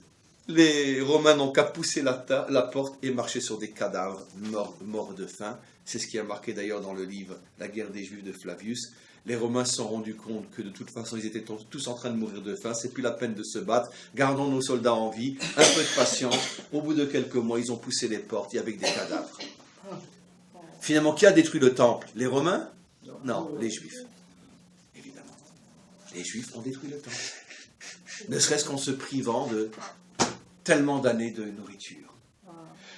les Romains n'ont qu'à pousser la porte et marcher sur des cadavres morts de faim. C'est ce qui a marqué d'ailleurs dans le livre La guerre des Juifs de Flavius. Les Romains se sont rendus compte que de toute façon ils étaient tous en train de mourir de faim, c'est plus la peine de se battre, gardons nos soldats en vie, un peu de patience. Au bout de quelques mois, ils ont poussé les portes et avec des cadavres. Finalement, qui a détruit le temple? Les Romains? Non, les Juifs. Évidemment. Les Juifs ont détruit le temple. Ne serait-ce qu'en se privant de tellement d'années de nourriture.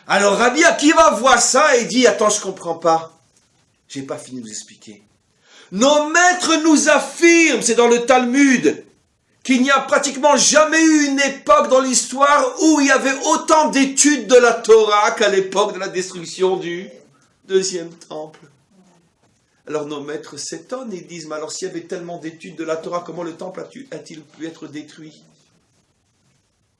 Alors Rabbi Akiva voit ça et dit, attends, je ne comprends pas. Je n'ai pas fini de vous expliquer. Nos maîtres nous affirment, c'est dans le Talmud, qu'il n'y a pratiquement jamais eu une époque dans l'histoire où il y avait autant d'études de la Torah qu'à l'époque de la destruction du deuxième temple. Alors nos maîtres s'étonnent et disent, mais alors s'il y avait tellement d'études de la Torah, comment le temple a-t-il pu être détruit?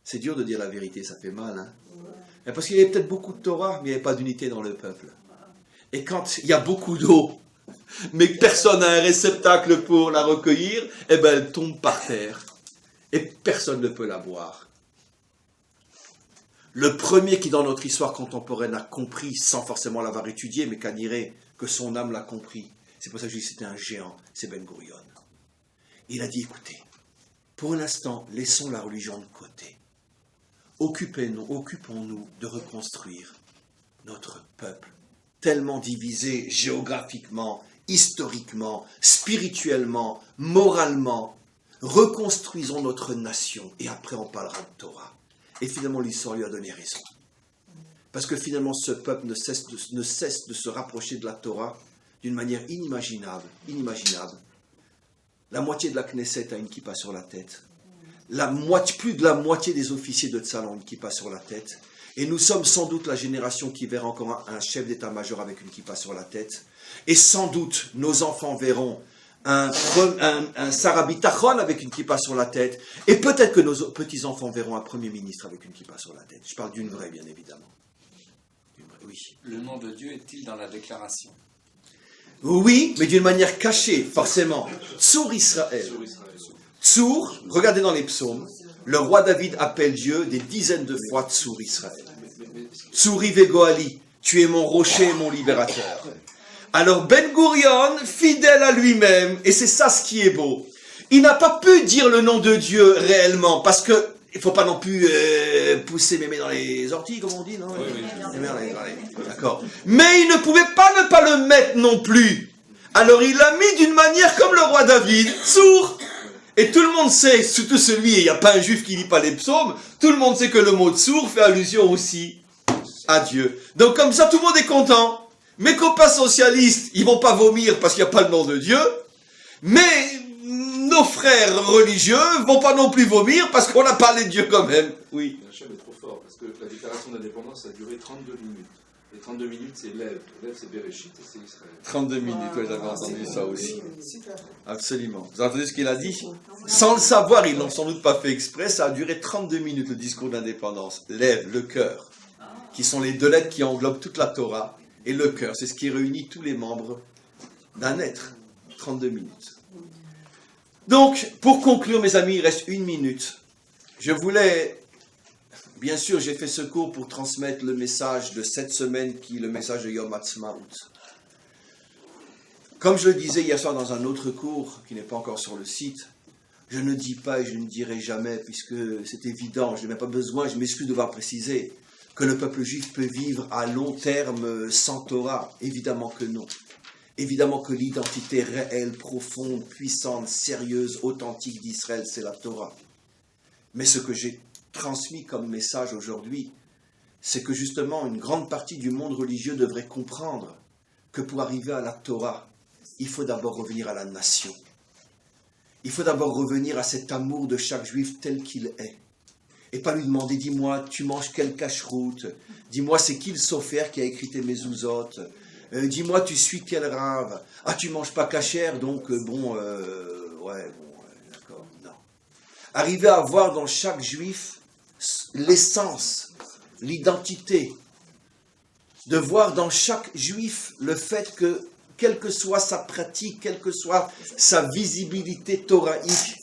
C'est dur de dire la vérité, ça fait mal. Hein? Parce qu'il y avait peut-être beaucoup de Torah, mais il n'y avait pas d'unité dans le peuple. Et quand il y a beaucoup d'eau, mais que personne n'a un réceptacle pour la recueillir, eh bien elle tombe par terre. Et personne ne peut la boire. Le premier qui, dans notre histoire contemporaine, a compris, sans forcément l'avoir étudié, mais qu'admirer que son âme l'a compris, c'est pour ça que je dis que c'était un géant, c'est Ben Gurion. Il a dit, écoutez, pour un instant, laissons la religion de côté. Occupons-nous de reconstruire notre peuple, tellement divisé géographiquement, historiquement, spirituellement, moralement. Reconstruisons notre nation et après on parlera de Torah. Et finalement l'histoire lui a donné raison. Parce que finalement ce peuple ne cesse de se rapprocher de la Torah d'une manière inimaginable. La moitié de la Knesset a une kippa sur la tête. Plus de la moitié des officiers de Tzal ont une kippa sur la tête. Et nous sommes sans doute la génération qui verra encore un chef d'état-major avec une kippa sur la tête. Et sans doute, nos enfants verront un Sarah Bitachon avec une kippa sur la tête. Et peut-être que nos petits-enfants verront un premier ministre avec une kippa sur la tête. Je parle d'une vraie, bien évidemment. Oui. Le nom de Dieu est-il dans la déclaration? Oui, mais d'une manière cachée, forcément. Tsur Israël. Sur Israël. Tsur, regardez dans les psaumes, le roi David appelle Dieu des dizaines de fois Tsur Israël. Tsuri Vegoali, tu es mon rocher et mon libérateur. Alors Ben Gurion, fidèle à lui-même, et c'est ça ce qui est beau, il n'a pas pu dire le nom de Dieu réellement, parce que il faut pas non plus pousser mémé dans les orties, comme on dit, non? D'accord. Mais il ne pouvait pas ne pas le mettre non plus. Alors il l'a mis d'une manière comme le roi David, Tsur. Et tout le monde sait, surtout celui, il n'y a pas un juif qui lit pas les psaumes, tout le monde sait que le mot Tsur fait allusion aussi à Dieu. Donc comme ça, tout le monde est content. Mes copains socialistes, ils vont pas vomir parce qu'il n'y a pas le nom de Dieu, mais nos frères religieux vont pas non plus vomir parce qu'on a parlé de Dieu quand même. Oui. Hachem est trop fort, parce que la déclaration d'indépendance a duré 32 minutes. Et 32 minutes, c'est Lève. Lève, c'est Bereshit et c'est Israël. 32 minutes, oui, j'avais entendu ça aussi. Absolument. Vous avez entendu ce qu'il a dit? Sans le savoir, ils l'ont sans doute pas fait exprès, ça a duré 32 minutes le discours d'indépendance. Lève, le cœur, qui sont les deux lettres qui englobent toute la Torah, et le cœur, c'est ce qui réunit tous les membres d'un être. 32 minutes. Donc, pour conclure, mes amis, il reste 1 minute. Je voulais, bien sûr, j'ai fait ce cours pour transmettre le message de cette semaine, qui est le message de Yom Ha'atzmaut. Comme je le disais hier soir dans un autre cours, qui n'est pas encore sur le site, je ne dis pas et je ne dirai jamais, puisque c'est évident, je n'ai même pas besoin, je m'excuse de devoir préciser, que le peuple juif peut vivre à long terme sans Torah. Évidemment que non. Évidemment que l'identité réelle, profonde, puissante, sérieuse, authentique d'Israël, c'est la Torah. Mais ce que j'ai transmis comme message aujourd'hui, c'est que justement une grande partie du monde religieux devrait comprendre que pour arriver à la Torah, il faut d'abord revenir à la nation. Il faut d'abord revenir à cet amour de chaque juif tel qu'il est. Et pas lui demander, dis-moi, tu manges quelle cache-route? Dis-moi, c'est qui le sophère qui a écrit tes mezuzot? Dis-moi, tu suis quel rave? Ah, tu manges pas cachère, donc d'accord, non. Arriver à voir dans chaque juif l'essence, l'identité, de voir dans chaque juif le fait que, quelle que soit sa pratique, quelle que soit sa visibilité thoraïque,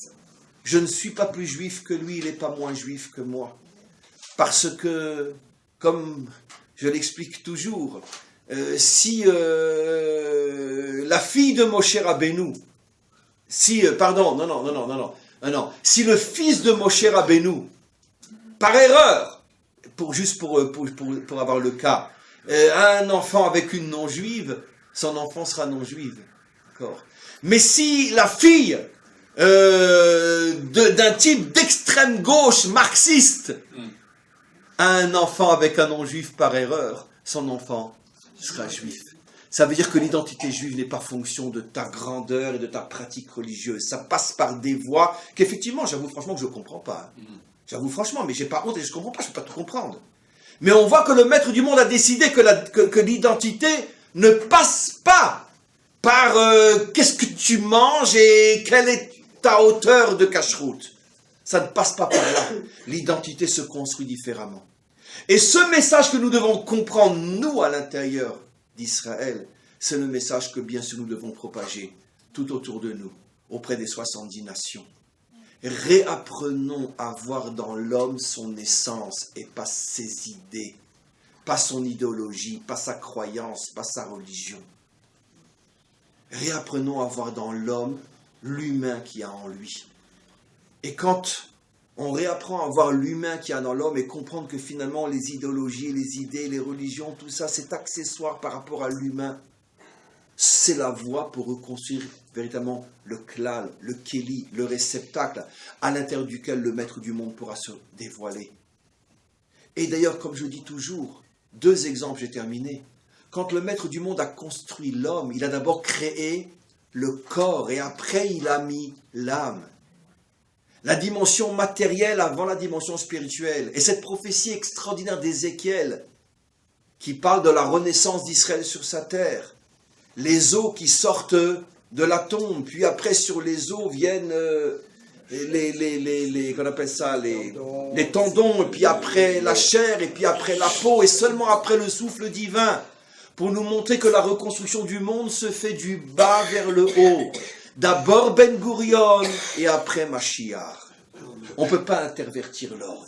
je ne suis pas plus juif que lui, il n'est pas moins juif que moi. Parce que, comme je l'explique toujours, si la fille de Moshe Rabbeinu, si le fils de Moshe Rabbeinu, par erreur, pour avoir le cas, a un enfant avec une non-juive, son enfant sera non-juive. D'accord. Mais si la fille d'un type d'extrême gauche marxiste a un enfant avec un non-juif par erreur, son enfant sera juif. Ça veut dire que l'identité juive n'est pas fonction de ta grandeur et de ta pratique religieuse. Ça passe par des voies qu'effectivement, j'avoue franchement que je ne comprends pas. J'avoue franchement, mais j'ai pas honte et je ne comprends pas, je ne peux pas tout comprendre. Mais on voit que le maître du monde a décidé que l'identité ne passe pas par qu'est-ce que tu manges et quelle est ta hauteur de cache-route. Ça ne passe pas par là. L'identité se construit différemment. Et ce message que nous devons comprendre, nous, à l'intérieur d'Israël, c'est le message que, bien sûr, nous devons propager tout autour de nous, auprès des 70 nations. Réapprenons à voir dans l'homme son essence et pas ses idées, pas son idéologie, pas sa croyance, pas sa religion. Réapprenons à voir dans l'homme l'humain qu'il y a en lui. Et quand on réapprend à voir l'humain qu'il y a dans l'homme et comprendre que finalement les idéologies, les idées, les religions, tout ça, c'est accessoire par rapport à l'humain, c'est la voie pour reconstruire véritablement le klal, le kéli, le réceptacle à l'intérieur duquel le maître du monde pourra se dévoiler. Et d'ailleurs, comme je dis toujours, 2 exemples, j'ai terminé. Quand le maître du monde a construit l'homme, il a d'abord créé le corps et après il a mis l'âme. La dimension matérielle avant la dimension spirituelle. Et cette prophétie extraordinaire d'Ézéchiel qui parle de la renaissance d'Israël sur sa terre. Les eaux qui sortent de la tombe, puis après sur les eaux viennent qu'on appelle ça, les tendons, et puis après la chair, et puis après la peau, et seulement après le souffle divin, pour nous montrer que la reconstruction du monde se fait du bas vers le haut. D'abord Ben Gurion, et après Mashiach. On ne peut pas intervertir l'ordre.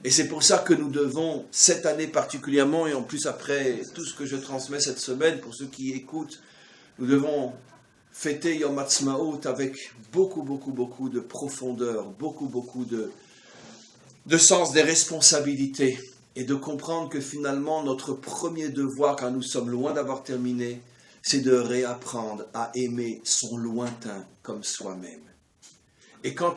Et c'est pour ça que nous devons, cette année particulièrement, et en plus après tout ce que je transmets cette semaine, pour ceux qui écoutent, nous devons fêter Yom Ha'atzmaut avec beaucoup de profondeur, beaucoup de sens des responsabilités, et de comprendre que finalement notre premier devoir, quand nous sommes loin d'avoir terminé, c'est de réapprendre à aimer son lointain comme soi-même. Et quand